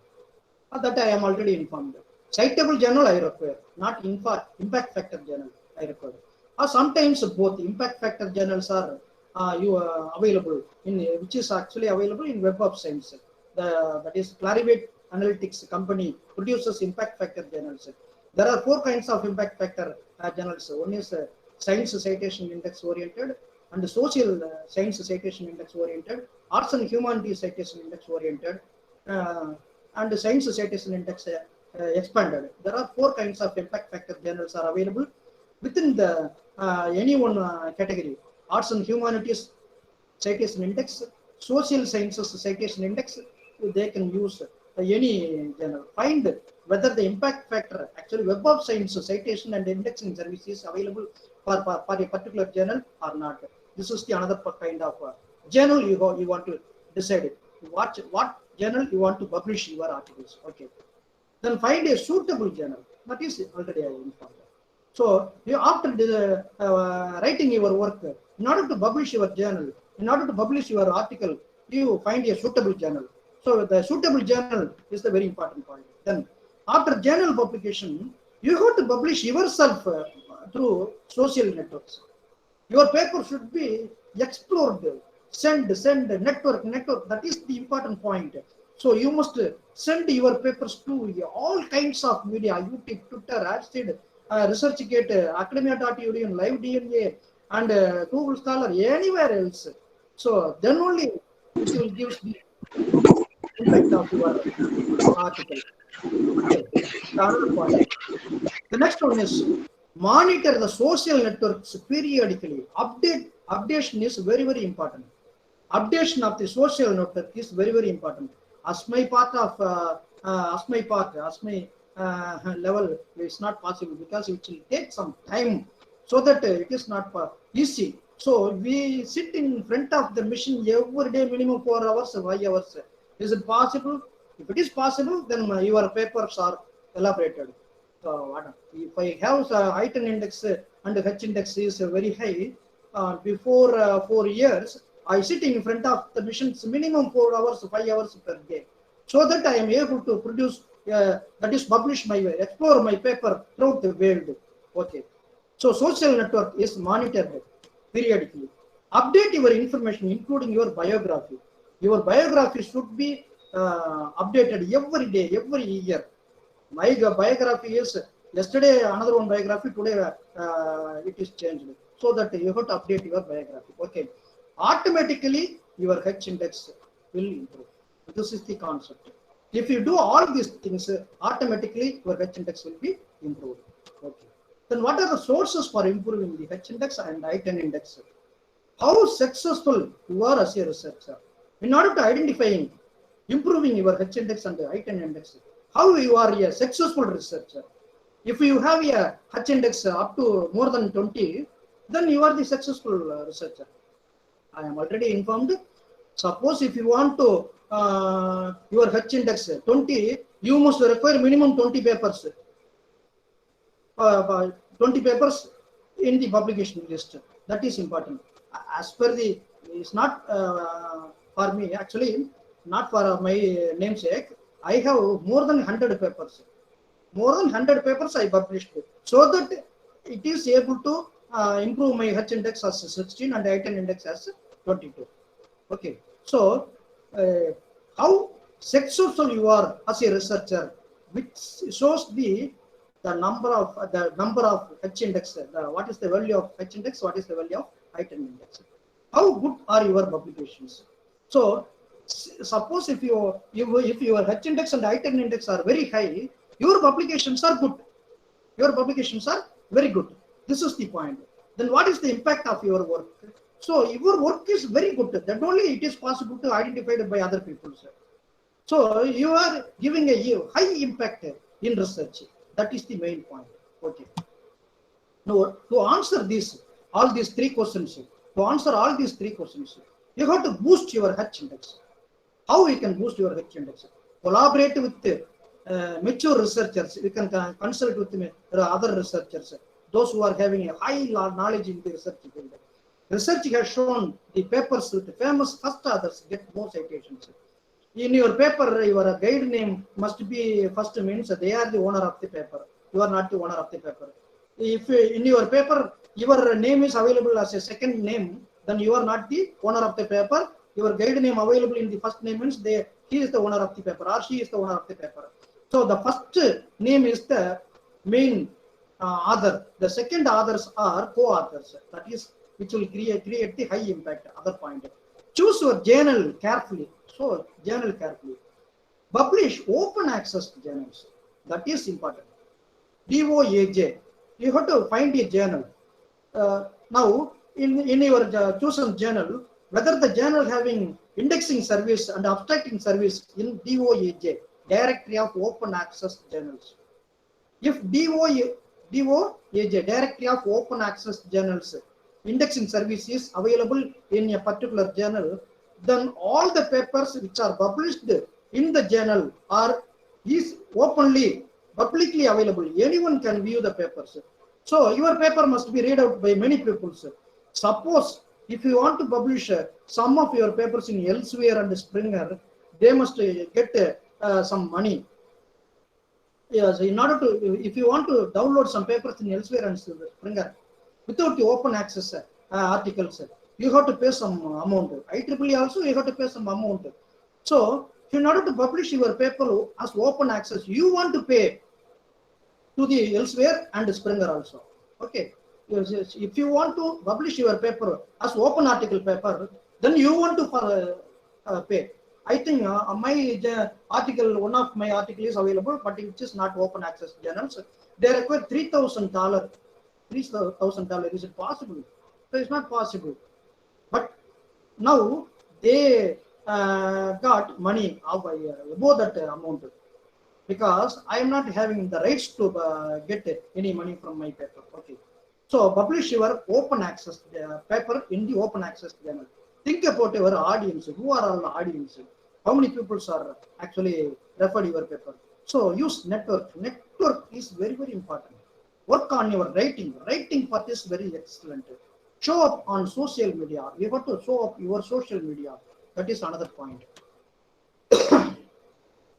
That I am already informed. Citable journal I require, not impact factor journal I require. Or sometimes both impact factor journals are available in which is actually available in Web of Science. That is Clarivate Analytics company produces impact factor journals. There are 4 kinds of impact factor journals. One is Science Citation Index oriented, and social science citation index oriented, arts and humanities citation index oriented, and science citation index expanded. There are 4 kinds of impact factor journals are available within the any one category. Arts and humanities citation index, social sciences citation index, they can use any journal. Find whether the impact factor, actually Web of Science citation and indexing service is available for a particular journal or not. This is the another kind of journal you want to decide what journal you want to publish your articles. Okay. Then find a suitable journal. That is already I informed. So you after writing your work, in order to publish your journal, in order to publish your article, you find a suitable journal. So the suitable journal is the very important point. Then after journal publication, you have to publish yourself through social networks. Your paper should be explored, send, network. That is the important point. So you must send your papers to all kinds of media, YouTube, Twitter, AdSeed, ResearchGate, Academia.edu, LiveDNA, and Google Scholar, anywhere else. So then only it will give the impact of your article. Okay. The other point. The next one is monitor the social networks periodically. Updation is very, very important. Updation of the social network is very, very important. As my level is not possible because it will take some time, so that it is not easy. So we sit in front of the machine every day, minimum 4 hours, 5 hours. Is it possible? If it is possible, then your papers are elaborated. So if I have I10 index and H index is very high, before 4 years, I sit in front of the machines minimum 4 hours, 5 hours per day, so that I am able to produce, that is publish my, explore my paper throughout the world. Okay. So social network is monitored periodically. Update your information, including your biography. Your biography should be updated every day, every year. My biography is yesterday another one biography, today it is changed, so that you have to update your biography. Okay. Automatically your H index will improve. This is the concept. If you do all these things, automatically your H index will be improved. Okay. Then what are the sources for improving the H index and I10 index? How successful you are as a researcher? In order to identify improving your H index and the I10 index, how you are a successful researcher? If you have a H index up to more than 20, then you are the successful researcher. I am already informed. Suppose if you want to your H index 20, you must require minimum 20 papers. 20 papers in the publication list. That is important. As per the, it's not for me actually, not for my namesake. I have more than 100 papers. More than 100 papers I published, so that it is able to improve my H index as 16 and I10 index as 22. Okay. So how successful you are as a researcher, which shows the number of H index. What is the value of H index? What is the value of I10 index? How good are your publications? So suppose if your H index and I10 index are very high, your publications are good. Your publications are very good. This is the point. Then what is the impact of your work? So your work is very good. That only it is possible to identify it by other people. So you are giving a high impact in research. That is the main point. Okay. Now to answer all these three questions, you have to boost your H index. How you can boost your H index? Collaborate with mature researchers. You can consult with other researchers, those who are having a high knowledge in the research field. Research has shown the papers with the famous first authors get more citations. In your paper, your guide name must be first, means they are the owner of the paper. You are not the owner of the paper. If in your paper your name is available as a second name, then you are not the owner of the paper. Your guide name available in the first name means he is the owner of the paper or she is the owner of the paper. So the first name is the main author. The second authors are co-authors. That is, which will create the high impact. Other point. Choose your journal carefully. So journal carefully. Publish open access journals. That is important. DOAJ. You have to find a journal. Now in your chosen journal, whether the journal having indexing service and abstracting service in DOAJ, Directory of Open Access Journals. If DOAJ, Directory of Open Access Journals, indexing service is available in a particular journal, then all the papers which are published in the journal is publicly available. Anyone can view the papers. So your paper must be read out by many people. Suppose if you want to publish some of your papers in Elsevier and Springer, they must get some money. Yes, in order to, if you want to download some papers in Elsevier and Springer without the open access articles, you have to pay some amount. IEEE also you have to pay some amount. So in order to publish your paper as open access, you want to pay to the Elsewhere and Springer also. Okay. If you want to publish your paper as open article paper, then you want to pay. I think my article, one of my article is available, but it is not open access journals. They require $3,000. $3,000. Is it possible? So it's not possible. But now they got money above that amount, because I am not having the rights to get any money from my paper. Okay. So publish your open access paper in the open access journal. Think about your audience. Who are all the audience? How many people are actually referred your paper? So use network. Network is very, very important. Work on your writing. Writing part is very excellent. Show up on social media. You have to show up your social media. That is another point.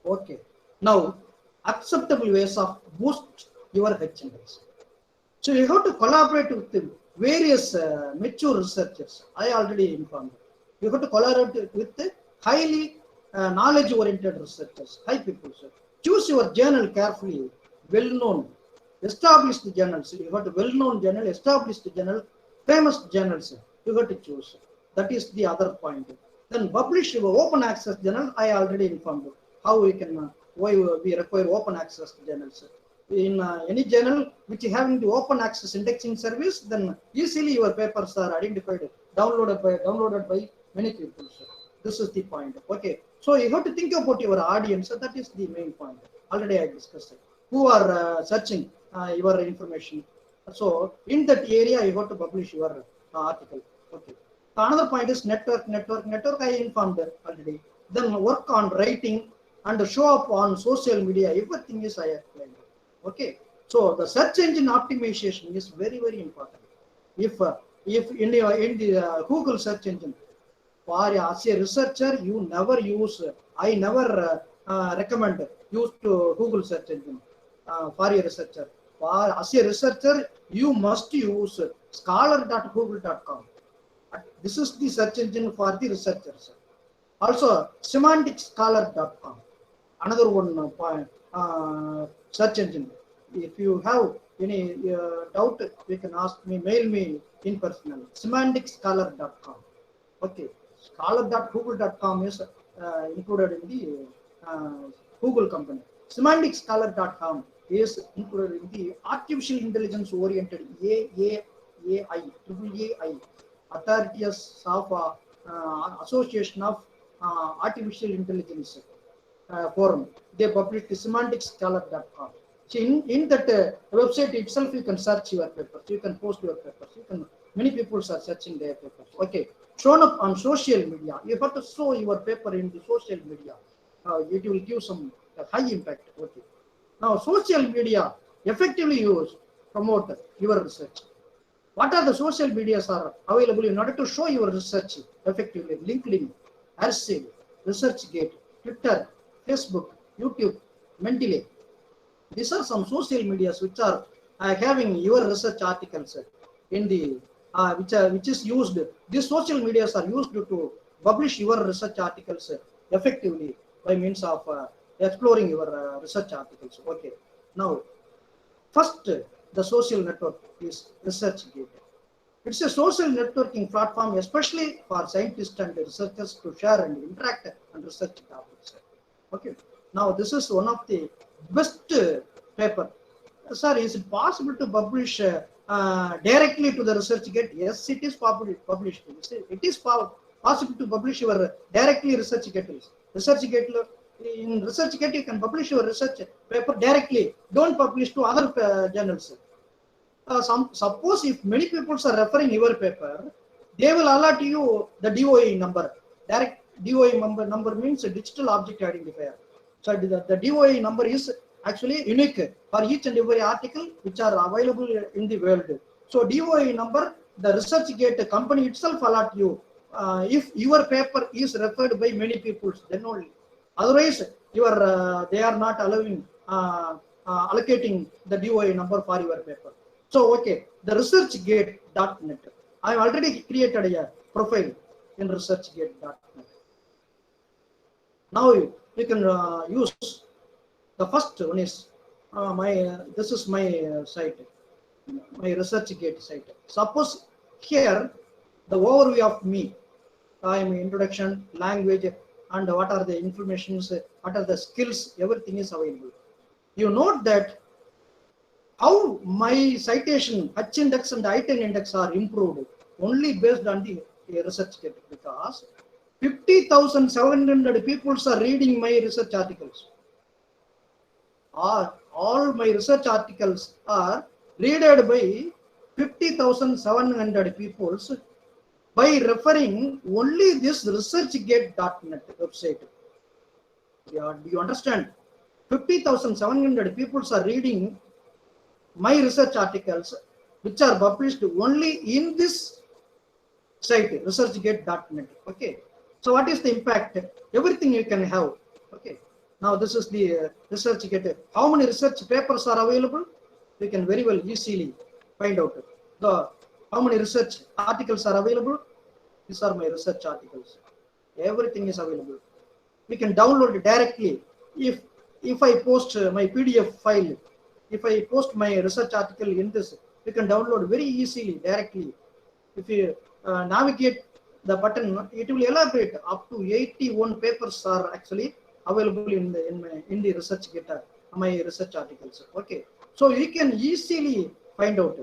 Okay. Now, acceptable ways of boost your HMS. So you have to collaborate with the various mature researchers. I already informed. You have to collaborate with the highly knowledge-oriented researchers, high people. Choose your journal carefully, well-known, established journals. You have to well-known journal, established journal, famous journals. You have to choose. That is the other point. Then publish your open access journal. I already informed you how we can, why we require open access journals. In any journal which having the open access indexing service, then easily your papers are identified, downloaded by many people. This is the point. Okay. So you have to think about your audience. That is the main point. Already I discussed it. Who are searching your information. So in that area, you have to publish your article. Okay. Another point is network. I informed already. Then work on writing and show up on social media. Everything is I explained. Okay. So the search engine optimization is very, very important. If in the Google search engine, as a researcher, you never use. I never recommend use to Google search engine for a researcher. As a researcher, you must use scholar.google.com. This is the search engine for the researchers. Also, semanticscholar.com. Another one search engine. If you have any doubt, you can ask me, mail me in personal. Semanticscholar.com. Okay. Scholar.google.com is included in the Google company. Semanticscholar.com is included in the artificial intelligence oriented AAI, Authorities of Association of Artificial Intelligence forum. They published semanticscholar.com. So in that website itself, you can search your papers, you can post your papers, many people are searching their papers. Okay, shown up on social media. You have to show your paper in the social media. It will give some high impact. Okay. Now, social media effectively used promote your research. What are the social medias are available in order to show your research effectively? LinkedIn, Artsy, ResearchGate, Twitter, Facebook, YouTube, Mendeley. These are some social medias which are having your research articles in the which is used. These social medias are used to publish your research articles effectively by means of exploring your research articles. Okay. Now, first, the social network is ResearchGate. It's a social networking platform, especially for scientists and researchers to share and interact and research topics. Okay. Now, this is one of the best paper. Sir, is it possible to publish directly to the ResearchGate? Yes, it is published. It is possible to publish your directly ResearchGate. In ResearchGate, you can publish your research paper directly. Don't publish to other journals. Suppose if many people are referring your paper, they will alert you the DOI number. Direct DOI number means a digital object identifier. So the DOI number is actually unique for each and every article which are available in the world. So DOI number, the ResearchGate company itself alert you if your paper is referred by many people, then only. Otherwise, they are not allowing allocating the DOI number for your paper. So, okay, the ResearchGate.net. I have already created a profile in researchgate.net. Now you can use the first one is this is my site, my ResearchGate site. Suppose here the overview of me, time, introduction, language, and what are the informations, what are the skills, everything is available. You note that how my citation H index and I10 index are improved only based on the ResearchGate, because 50,700 people are reading my research articles. All my research articles are read by 50,700 people by referring only this ResearchGate.net website. Do you understand? 50,700 people are reading my research articles, which are published only in this site, ResearchGate.net. Okay. So what is the impact? Everything you can have. Okay. Now this is the ResearchGate. How many research papers are available? You can very well easily find out. How many research articles are available? These are my research articles. Everything is available. We can download it directly. If I post my PDF file, if I post my research article in this, you can download very easily directly. If you navigate the button, it will elaborate up to 81 papers are actually available in the ResearchGate, my research articles. Okay, so you can easily find out.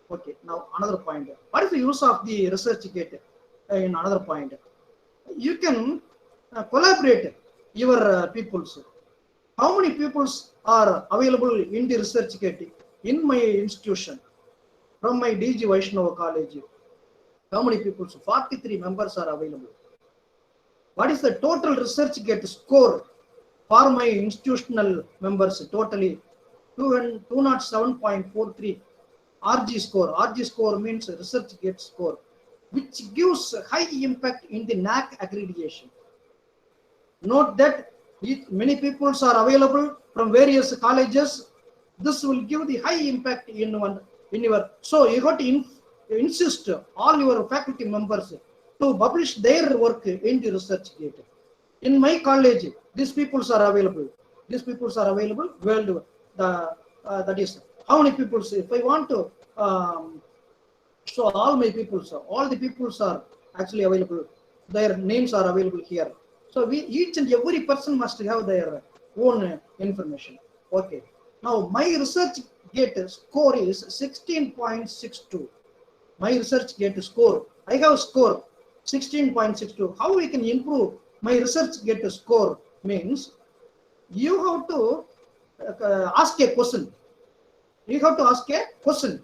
Okay, now another point. What is the use of the ResearchGate? In another point, you can collaborate your peoples. How many peoples are available in the ResearchGate in my institution from my DG Vaishnava College? How many people? 43 members are available. What is the total ResearchGate score for my institutional members? Totally 207.43 RG score. RG score means ResearchGate score, which gives high impact in the NAAC accreditation. Note that many people are available from various colleges. This will give the high impact in your. So you got to insist all your faculty members to publish their work in the ResearchGate. In my college, these people are available. These people are available. Well, that is how many people. If I want to show all my people, all the people are actually available. Their names are available here. So each and every person must have their own information. Okay. Now my ResearchGate score is 16.62. My ResearchGate score. I have score 16.62. How we can improve my ResearchGate score means you have to ask a question. You have to ask a question,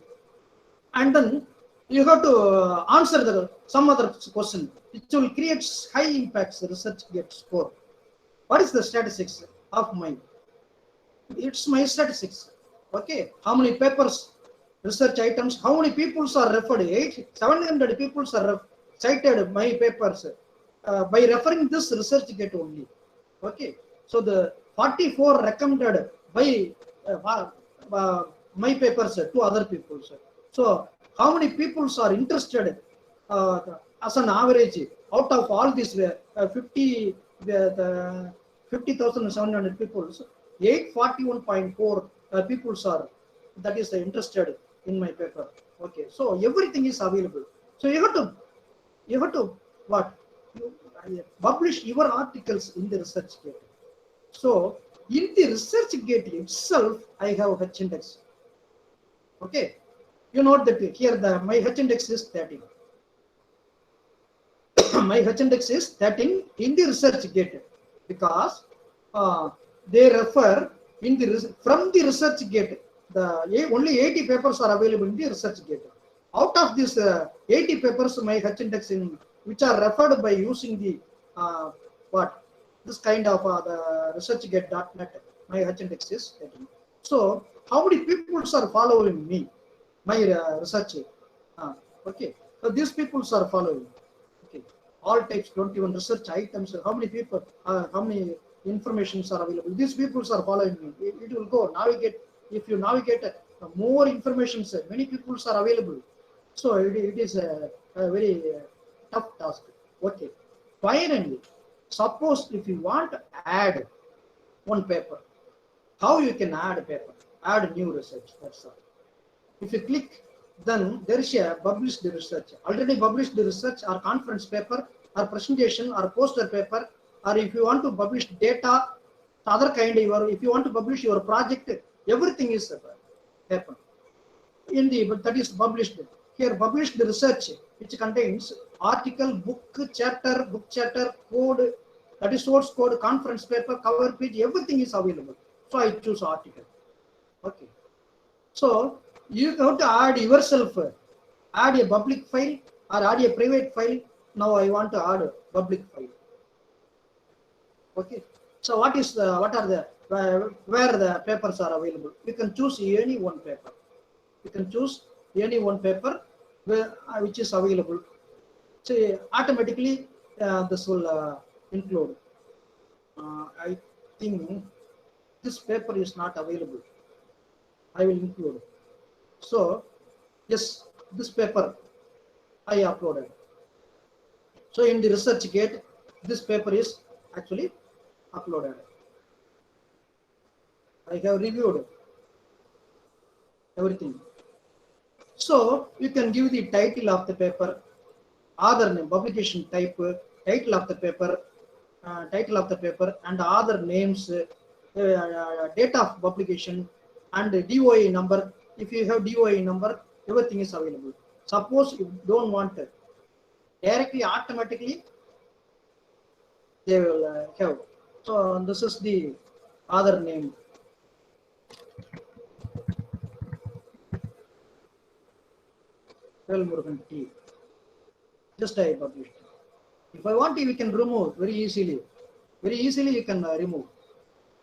and then you have to answer some other question. It will create high impacts ResearchGate score. What is the statistics of mine? It's my statistics. Okay, how many papers, research items, how many people are referred? 700 people are cited my papers by referring this ResearchGate only. Okay, so the 44 recommended by my papers to other people. So how many people are interested as an average out of all these 50,700 people? 841.4 people are that is interested in my paper. Okay, so everything is available. So you have to what? Publish your articles in the ResearchGate. So in the ResearchGate itself, I have H index. Okay, you note that here my H index is 13. My H index is 13 in the ResearchGate because they refer in from the ResearchGate. Only 80 papers are available in the ResearchGate. Out of these 80 papers, my H index which are referred by using the this kind of the ResearchGate.net, my H index is 13. So how many people are following me, my research? Okay, so these people are following. Okay, all types 21 research items. How many people? How many informations are available? These people are following me. It will go navigate. If you navigate, more information, many people are available. So it is very tough task. Okay. Finally, suppose if you want to add one paper, how you can add a paper? Add new research. That's all. If you click, then there is a published research. Already published research or conference paper or presentation or poster paper, or if you want to publish data, other kind, if you want to publish your project, everything is paper. In the that is published. Here published research which contains article, book chapter, code, that is source code, conference paper, cover page, everything is available. So I choose article. Okay. So you have to add yourself, add a public file or add a private file. Now I want to add a public file. Okay. So what are the where the papers are available? You can choose any one paper. You can choose any one paper which is available. So automatically this will include. I think this paper is not available. I will include. So yes, this paper I uploaded. So in the research gate, this paper is actually uploaded. I have reviewed everything. So you can give the title of the paper, author name, publication type, title of the paper, and author names, date of publication, and DOI number. If you have DOI number, everything is available. Suppose you don't want it, directly automatically they will have. So this is the author name. Murugan T. Just I published. If I want to, we can remove very easily. Very easily you can remove.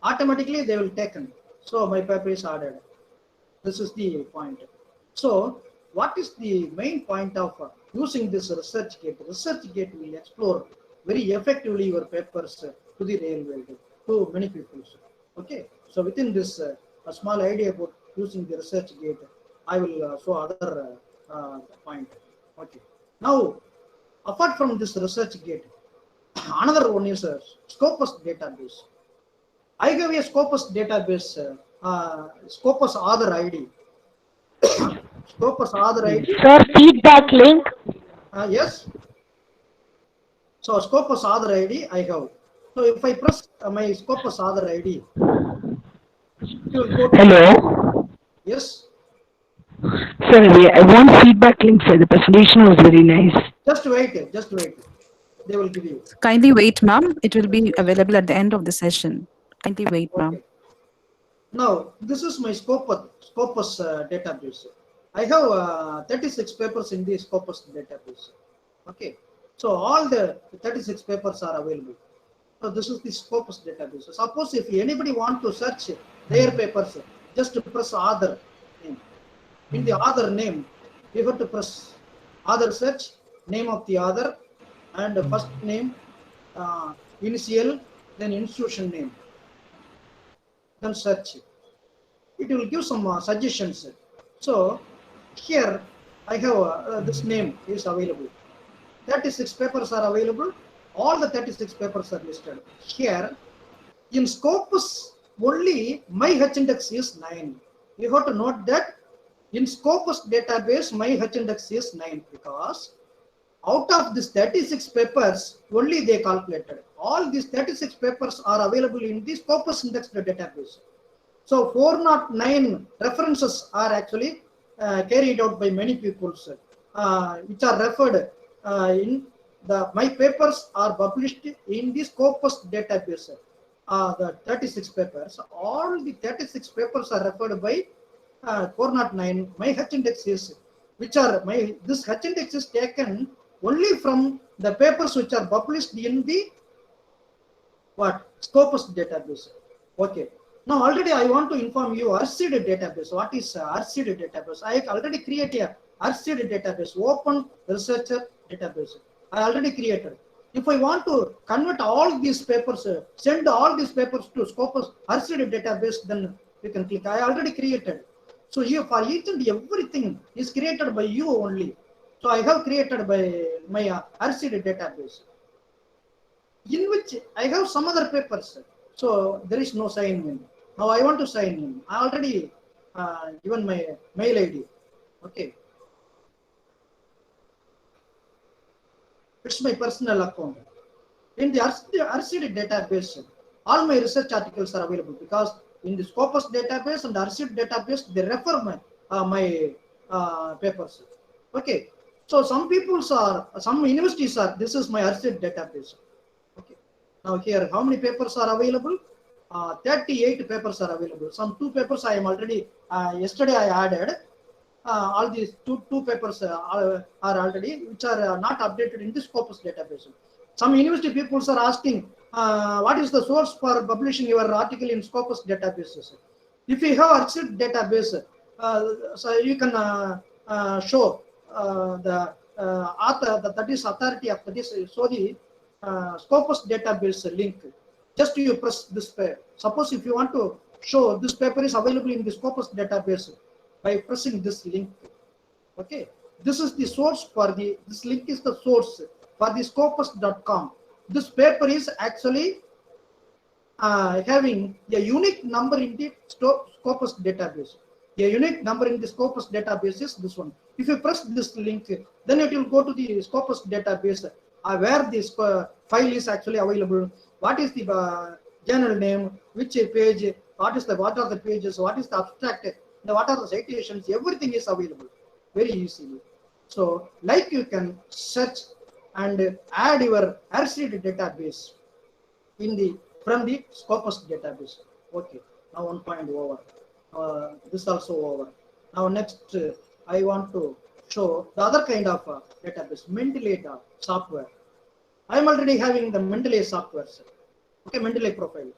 Automatically they will taken. So my paper is added. This is the point. So what is the main point of using this research gate? Research gate will explore very effectively your papers to the real world, to many people. Okay. So within this a small idea about using the research gate, I will show other point. Okay. Now, apart from this research gate, another one is a Scopus database. I have a Scopus database, Scopus author ID. Scopus author ID. Sir, feedback link. Yes. So Scopus author ID I have. So if I press my Scopus author ID, it will go to. Hello. Yes. Sir, I want feedback link, sir. The presentation was very nice. Just wait. Just wait. They will give you. Kindly wait, ma'am. It will be available at the end of the session. Kindly wait, ma'am. Okay. Now, this is my Scopus database. I have 36 papers in the Scopus database. Okay. So all the 36 papers are available. So this is the Scopus database. Suppose if anybody want to search their papers, just press author name. In the author name, you have to press author search, name of the author, and the first name, initial, then institution name. Then search. It will give some suggestions. So here I have this name is available. 36 papers are available. All the 36 papers are listed. Here in Scopus only my H index is 9. You have to note that in Scopus database my H index is 9 because out of these 36 papers only they calculated. All these 36 papers are available in the Scopus indexed database. So 409 references are actually carried out by many people, which are referred in my papers are published in the Scopus database. The 36 papers, all the 36 papers are referred by 409. My H index is, this H index is taken only from the papers which are published in the Scopus database. Okay. Now already I want to inform you RCD database. What is RCD database? I already created a RCD database, Open Researcher database. I already created. If I want to convert all these papers, send all these papers to Scopus RCD database, then you can click. I already created. So here for each and everything is created by you only. So I have created by my RCD database, in which I have some other papers. So there is no sign in. Now I want to sign in. I already given my mail ID. Okay. It's my personal account. In the RCD database, all my research articles are available, because in the Scopus database and RCD database, they refer my papers. Okay. So some universities are, this is my RCD database. Okay. Now here, how many papers are available? 38 papers are available. Some 2 papers I am already, yesterday I added. All these two papers are already, which are not updated in the Scopus database. Some university people are asking, what is the source for publishing your article in Scopus databases? If you have RCD database, so you can show the author, that is authority of this. So the Scopus database link. Just you press this paper. Suppose if you want to show this paper is available in the Scopus database, by pressing this link. Okay, this is the source for this link is the source for the scopus.com. This paper is actually having a unique number in the Scopus database. A unique number in the Scopus database is this one. If you press this link, then it will go to the Scopus database where this file is actually available. What is the journal name, which page, what are the pages, what is the abstract, what are the citations, everything is available very easily. So like you can search and add your RCD database from the Scopus database. Okay, now one point over. This also over. Now next I want to show the other kind of database, Mendeley software. I am already having the Mendeley software. Okay, Mendeley profile.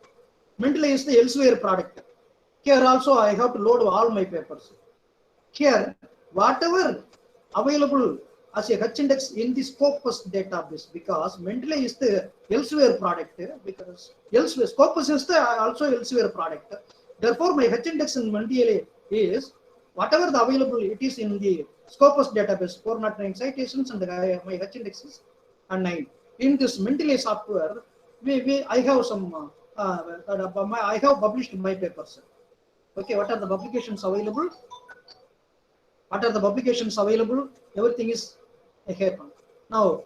Mendeley is the elsewhere product. Here also I have to load all my papers. Here, whatever available as a H-index in the Scopus database, because Mendeley is the elsewhere product, because elsewhere Scopus is the also elsewhere product. Therefore, my H-index in Mendeley is whatever the available it is in the Scopus database, 409 citations, and my H-index is 9. In this Mendeley software, I have some I have published my papers. Okay, what are the publications available? What are the publications available? Everything is happened. Now,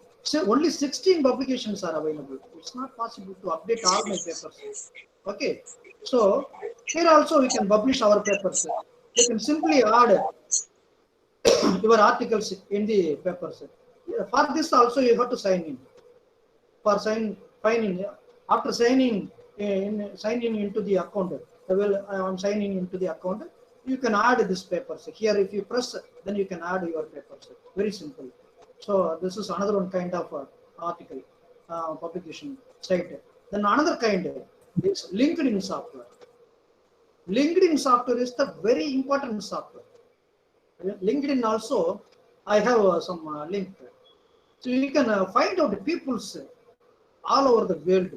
only 16 publications are available. It's not possible to update all my papers. Okay, so here also we can publish our papers. You can simply add your articles in the papers. For this also you have to sign in. For signing after signing into the account. I am signing into the account. You can add this papers here. If you press, then you can add your papers. Very simple. So this is another one kind of article publication site. Then another kind is LinkedIn software. LinkedIn software is the very important software. LinkedIn also I have some link. So you can find out people's all over the world.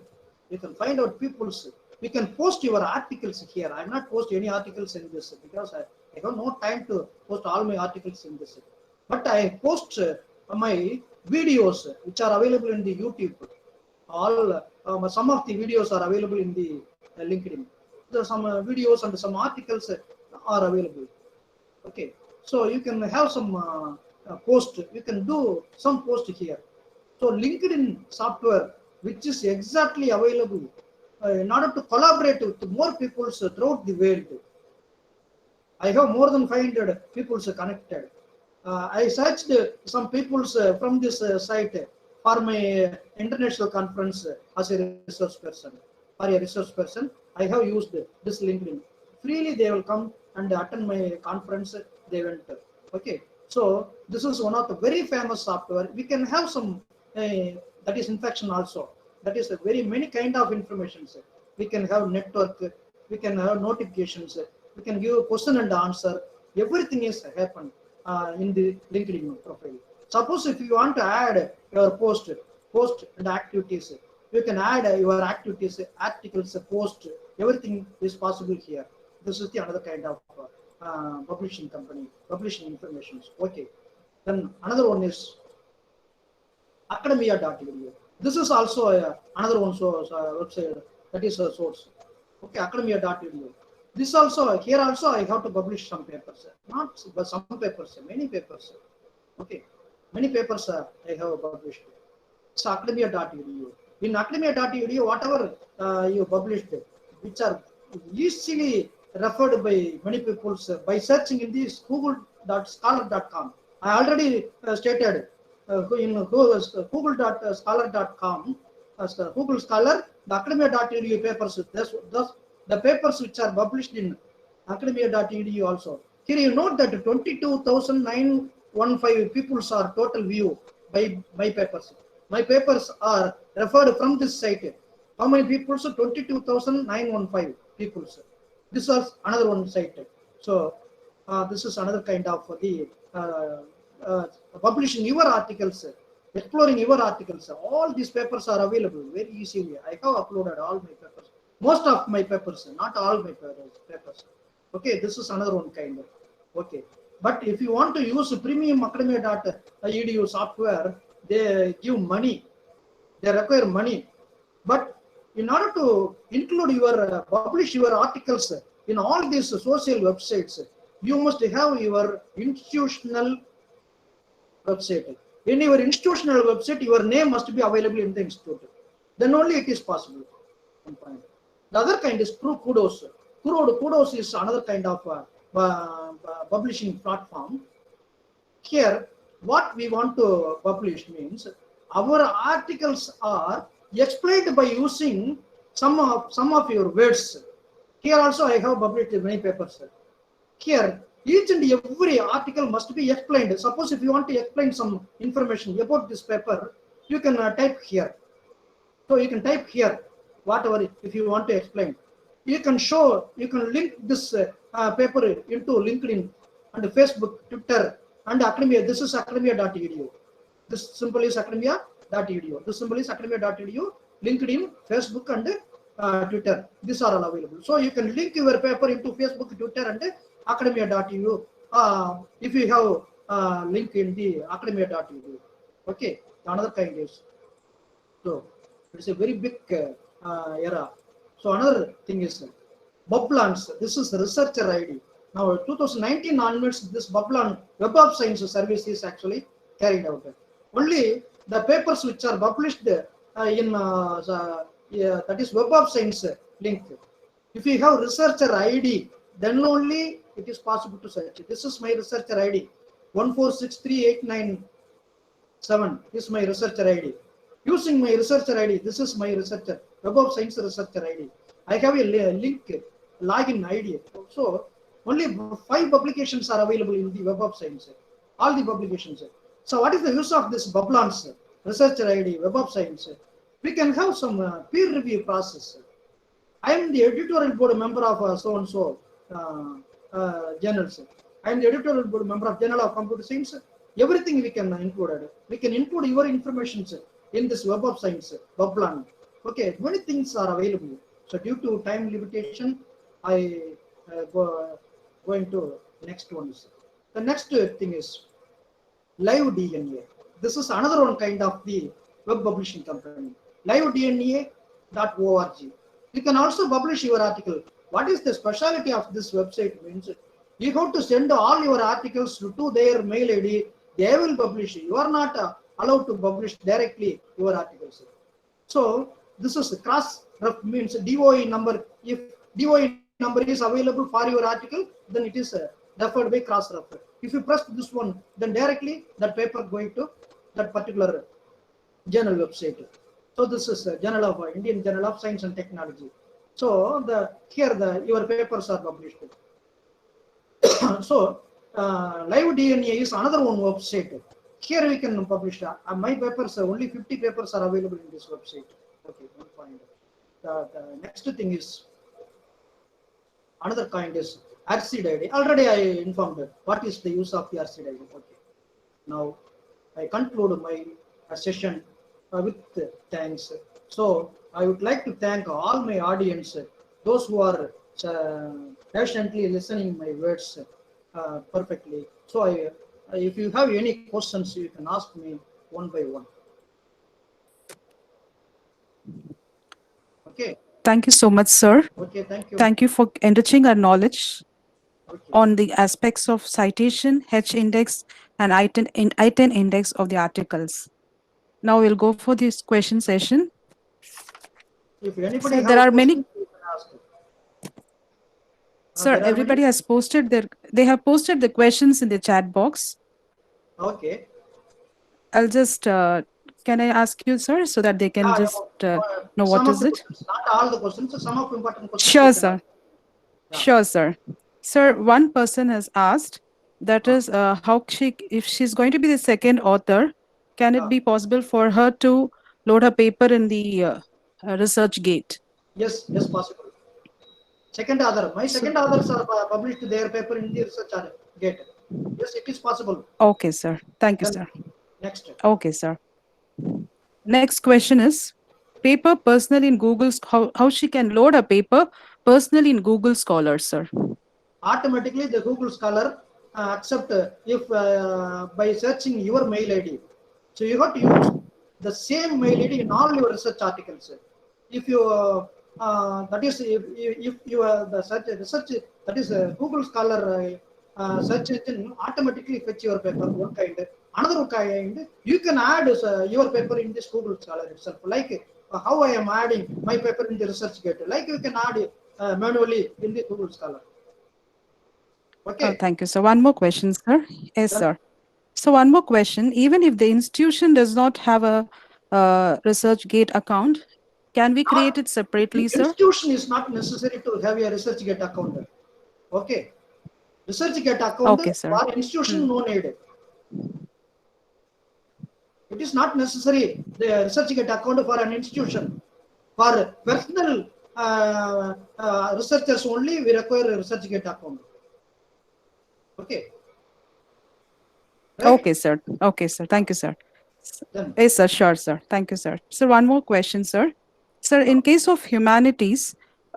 You can find out people's. You can post your articles here. I am not post any articles in this because I have no time to post all my articles in this. But I post my videos which are available in the YouTube. All some of the videos are available in the LinkedIn. There are some videos and some articles are available. Okay, so you can have some post. You can do some post here. So LinkedIn software, which is exactly available in order to collaborate with more people throughout the world. I have more than 500 people connected. I searched some people from this site for my international conference as a resource person. For a resource person, I have used this LinkedIn. Freely they will come and attend my conference. They went. Okay, so this is one of the very famous software. We can have some that is infection also. That is a very many kind of information. We can have network. We can have notifications. We can give question and answer. Everything is happen in the LinkedIn profile. Suppose if you want to add your post and activities, you can add your activities, articles, post. Everything is possible here. This is the another kind of publishing company, publishing information. Okay. Then another one is academia.edu. This is also another one source website, that is a source. Okay, academia.edu. This also, here also I have to publish some papers, not but some papers, many papers. Okay, many papers I have published. So academia.edu. In academia.edu, whatever you published, which are easily referred by many people by searching in this google.scholar.com. I already stated in google.scholar.com, Google Scholar, the academia.edu papers, thus the papers which are published in academia.edu also. Here you note that 22,915 people are total view by my papers. My papers are referred from this site. How many people? So 22,915 people. This was another one site. So this is another kind of the publishing your articles, exploring your articles. All these papers are available very easily. I have uploaded all my papers. Most of my papers, not all my papers. Okay, this is another one kind of. Okay, but if you want to use premium academia.edu software, they give money. They require money. But in order to include your publish your articles in all these social websites, you must have your institutional website. In your institutional website, your name must be available in the institute. Then only it is possible. The other kind is through Kudos. Kudos is another kind of publishing platform. Here, what we want to publish means our articles are explained by using some of your words. Here also I have published many papers. Here, each and every article must be explained. Suppose if you want to explain some information about this paper, you can type here. So you can type here whatever if you want to explain. You can link this paper into LinkedIn and Facebook, Twitter, and academia. This is academia.edu. This symbol is academia.edu. This symbol is academia.edu, LinkedIn, Facebook, and Twitter. These are all available. So you can link your paper into Facebook, Twitter, and academia.edu. If you have link in the academia.edu. Okay, another kind is. So it's a very big era. So another thing is Bublans. This is researcher ID. Now 2019 onwards, this Bublan Web of Science service is actually carried out. Only the papers which are published in that is Web of Science link. If you have researcher ID, then only it is possible to search. This is my researcher ID. 1463897 is my researcher ID. Using my researcher ID, this is my researcher, Web of Science researcher ID. I have a link, login ID. So only 5 publications are available in the Web of Science. All the publications. So what is the use of this Bublans researcher ID, Web of Science? We can have some peer review process. I am the editorial board member of so and so journals. I am the editorial board member of Journal of Computer Science. Everything we can include. We can include your information in this Web of Science, Bublan. Okay, many things are available. So due to time limitation, I go into next one. The next thing is Live DNA. This is another one kind of the web publishing company. LiveDNA.org. You can also publish your article. What is the specialty of this website means? You have to send all your articles to their mail ID. They will publish. You are not allowed to publish directly your articles. So this is cross ref means DOI number. If DOI number is available for your article, then it is referred by cross ref. If you press this one, then directly that paper going to that particular journal website. So this is Journal of Indian Journal of Science and Technology. So your papers are published. So LiveDNA is another one website. Here we can publish my papers. Only 50 papers are available in this website. Okay, one point. The next thing is another kind is RCD ID. Already I informed what is the use of the RCD ID. Okay. Now I conclude my session with thanks. So I would like to thank all my audience, those who are patiently listening my words perfectly. So If you have any questions, you can ask me one by one. Okay. Thank you so much, sir. Okay. Thank you. Thank you for enriching our knowledge Okay. on the aspects of citation, H index, and I10 index of the articles. Now we'll go for this question session. If anybody Sir, have there are many. questions, you can ask. Sir, there are everybody many. has posted they have posted the questions in the chat box. Okay. I'll just, can I ask you, sir, so that they can just know what Some of is the it? questions, not all the questions, some of important questions. Sure, you can sir. ask. Yeah. Sure, sir. Sir, one person has asked, that is, if she's going to be the second author, can it be possible for her to load her paper in the research gate? Yes, yes, possible. Second author, my second authors are published their paper in the research gate. Yes, it is possible. Okay, sir. Thank you, Then sir. next. Okay, sir. Next question is, paper personally in how she can load a paper personally in Google Scholar, sir? Automatically, the Google Scholar accept if by searching your mail ID. So you got to use the same mail ID in all your research articles. If you that is if you the research that is Google Scholar search engine automatically fetch your paper one kind. Another kind, you can add your paper in this Google Scholar itself. Like how I am adding my paper in the ResearchGate. Like you can add manually in the Google Scholar. Okay. Thank you, sir. One more question, sir. Yes, sir. So one more question. Even if the institution does not have a ResearchGate account, can we create it separately, sir? Institution is not necessary to have a ResearchGate account. Okay. ResearchGate account Okay, sir. for institution no need. It is not necessary the ResearchGate account for an institution. For personal researchers only, we require a ResearchGate account. Okay. Right? Okay, sir. Okay, sir. Thank you, sir. Then. Yes, sir. Sure, sir. Thank you, sir. So one more question, sir. Sir, in case of humanities,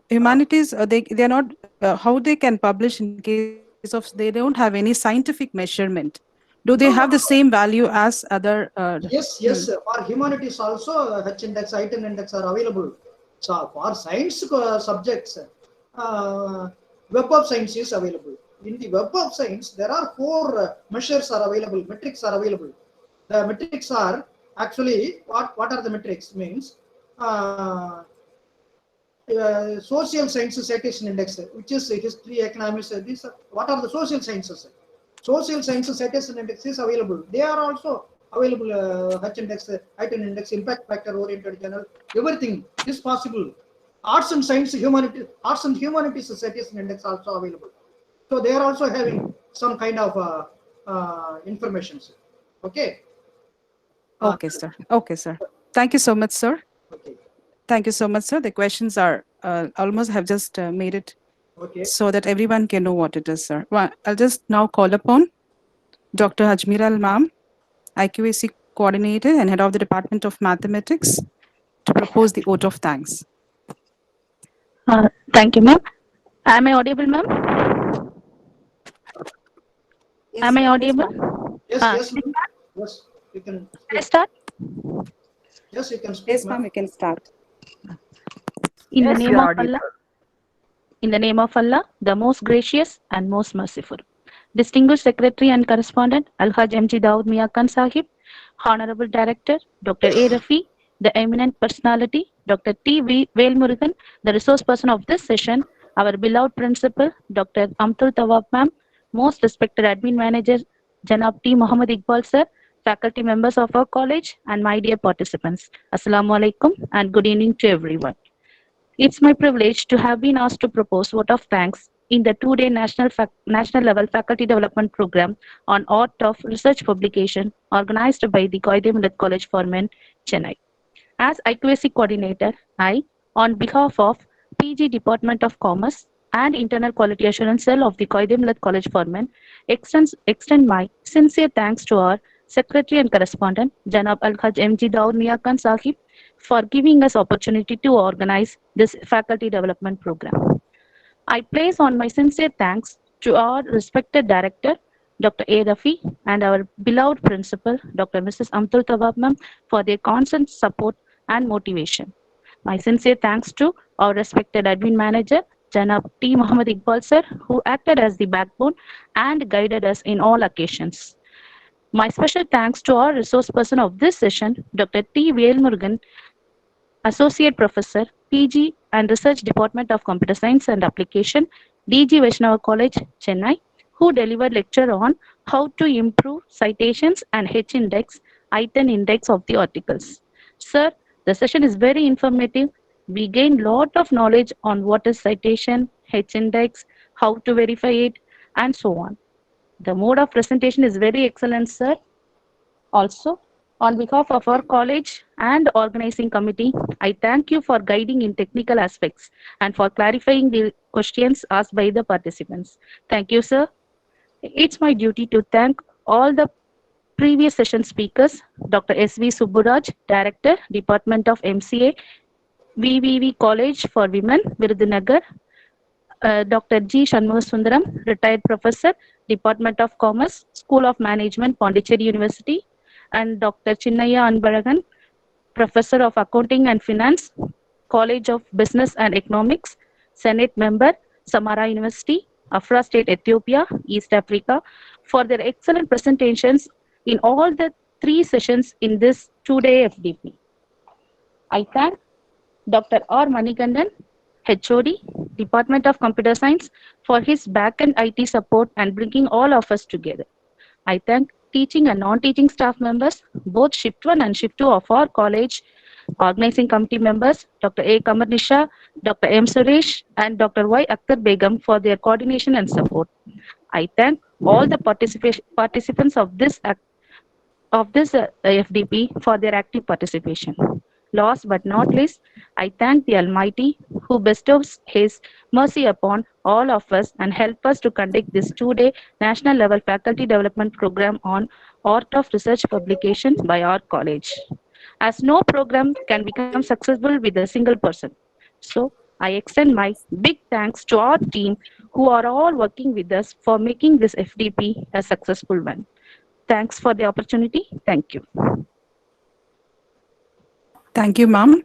they are not how they can publish in case of they don't have any scientific measurement. Do they have the same value as other? Yes, yes. For humanities also, H index, I10 index are available. So for science subjects, Web of Science is available. In the Web of Science, there are 4 measures are available, metrics are available. The metrics are actually, what are the metrics? Means social sciences citation index, which is history, economics, these are, what are the social sciences? Social sciences citation index is available. They are also available, H index, I10 index, impact factor oriented journal, everything is possible. Arts and humanities citation index also available. So they are also having some kind of information. Okay. Okay, sir. Okay, sir. Thank you so much, sir. Okay. Thank you so much, sir. The questions are almost have just made it so that everyone can know what it is, sir. Well, I'll just now call upon Dr. Ajmir Al Mam, IQAC Coordinator and Head of the Department of Mathematics, to propose the vote of thanks. Thank you, ma'am. Am I audible, ma'am? Am I audible? Yes, yes, yes. You can. Can I start? Yes, you can speak. Yes, ma'am. You can start. In the Yes, name you of are audible. Allah. In the name of Allah, the most gracious and most merciful. Distinguished Secretary and Correspondent Al-Haj M.G. Dawood Mia Khan Sahib, Honorable Director Dr. A. Rafi, the eminent personality Dr. T. V. Velmurugan, the resource person of this session, our beloved Principal Dr. Amtul Tawab Ma'am, most respected Admin Manager Janab T. Muhammad Iqbal Sir, faculty members of our college, and my dear participants. Assalamu alaikum and good evening to everyone. It's my privilege to have been asked to propose vote of thanks in the 2-day national level faculty development program on art of research publication organized by the Qaeda Millat College for Men, Chennai. As IQAC coordinator, I, on behalf of PG Department of Commerce and Internal Quality Assurance Cell of the Qaeda Millat College for Men, extend my sincere thanks to our Secretary and Correspondent, Janab Al-Haj M.G. Dawood Mia Khan Sahib, for giving us opportunity to organize this faculty development program. I place on my sincere thanks to our respected director, Dr. A. Rafi, and our beloved principal, Dr. Mrs. Amtul Tawab ma'am, for their constant support and motivation. My sincere thanks to our respected admin manager, Janab T. Muhammad Iqbal sir, who acted as the backbone and guided us in all occasions. My special thanks to our resource person of this session, Dr. T. Velmurugan, Associate Professor, PG and Research Department of Computer Science and Application, DG Vaishnava College, Chennai, who delivered lecture on how to improve citations and H-index, I-10 index of the articles. Sir, the session is very informative. We gained lot of knowledge on what is citation, H-index, how to verify it, and so on. The mode of presentation is very excellent, sir. Also, on behalf of our college and organizing committee, I thank you for guiding in technical aspects and for clarifying the questions asked by the participants. Thank you, sir. It's my duty to thank all the previous session speakers, Dr. S.V. Subburaj, Director, Department of MCA, VVV College for Women, Virudhunagar, Dr. G. Shanmugasundaram, Retired Professor, Department of Commerce, School of Management, Pondicherry University, and Dr. Chinnaya Anbaragan, Professor of Accounting and Finance, College of Business and Economics, Senate Member, Samara University, Afra State, Ethiopia, East Africa, for their excellent presentations in all the 3 sessions in this 2-day FDP. I thank Dr. R. Manikandan, HOD, Department of Computer Science, for his back-end IT support and bringing all of us together. I thank teaching and non-teaching staff members, both Shift 1 and Shift 2 of our college, organizing committee members, Dr. A. Kamarnisha, Dr. M. Suresh, and Dr. Y. Akhtar Begum for their coordination and support. I thank all the participants of this FDP for their active participation. Last but not least, I thank the Almighty who bestows His mercy upon all of us and help us to conduct this 2-day national level faculty development program on art of research publication by our college. As no program can become successful with a single person. So I extend my big thanks to our team who are all working with us for making this FDP a successful one. Thanks for the opportunity. Thank you. Thank you, ma'am.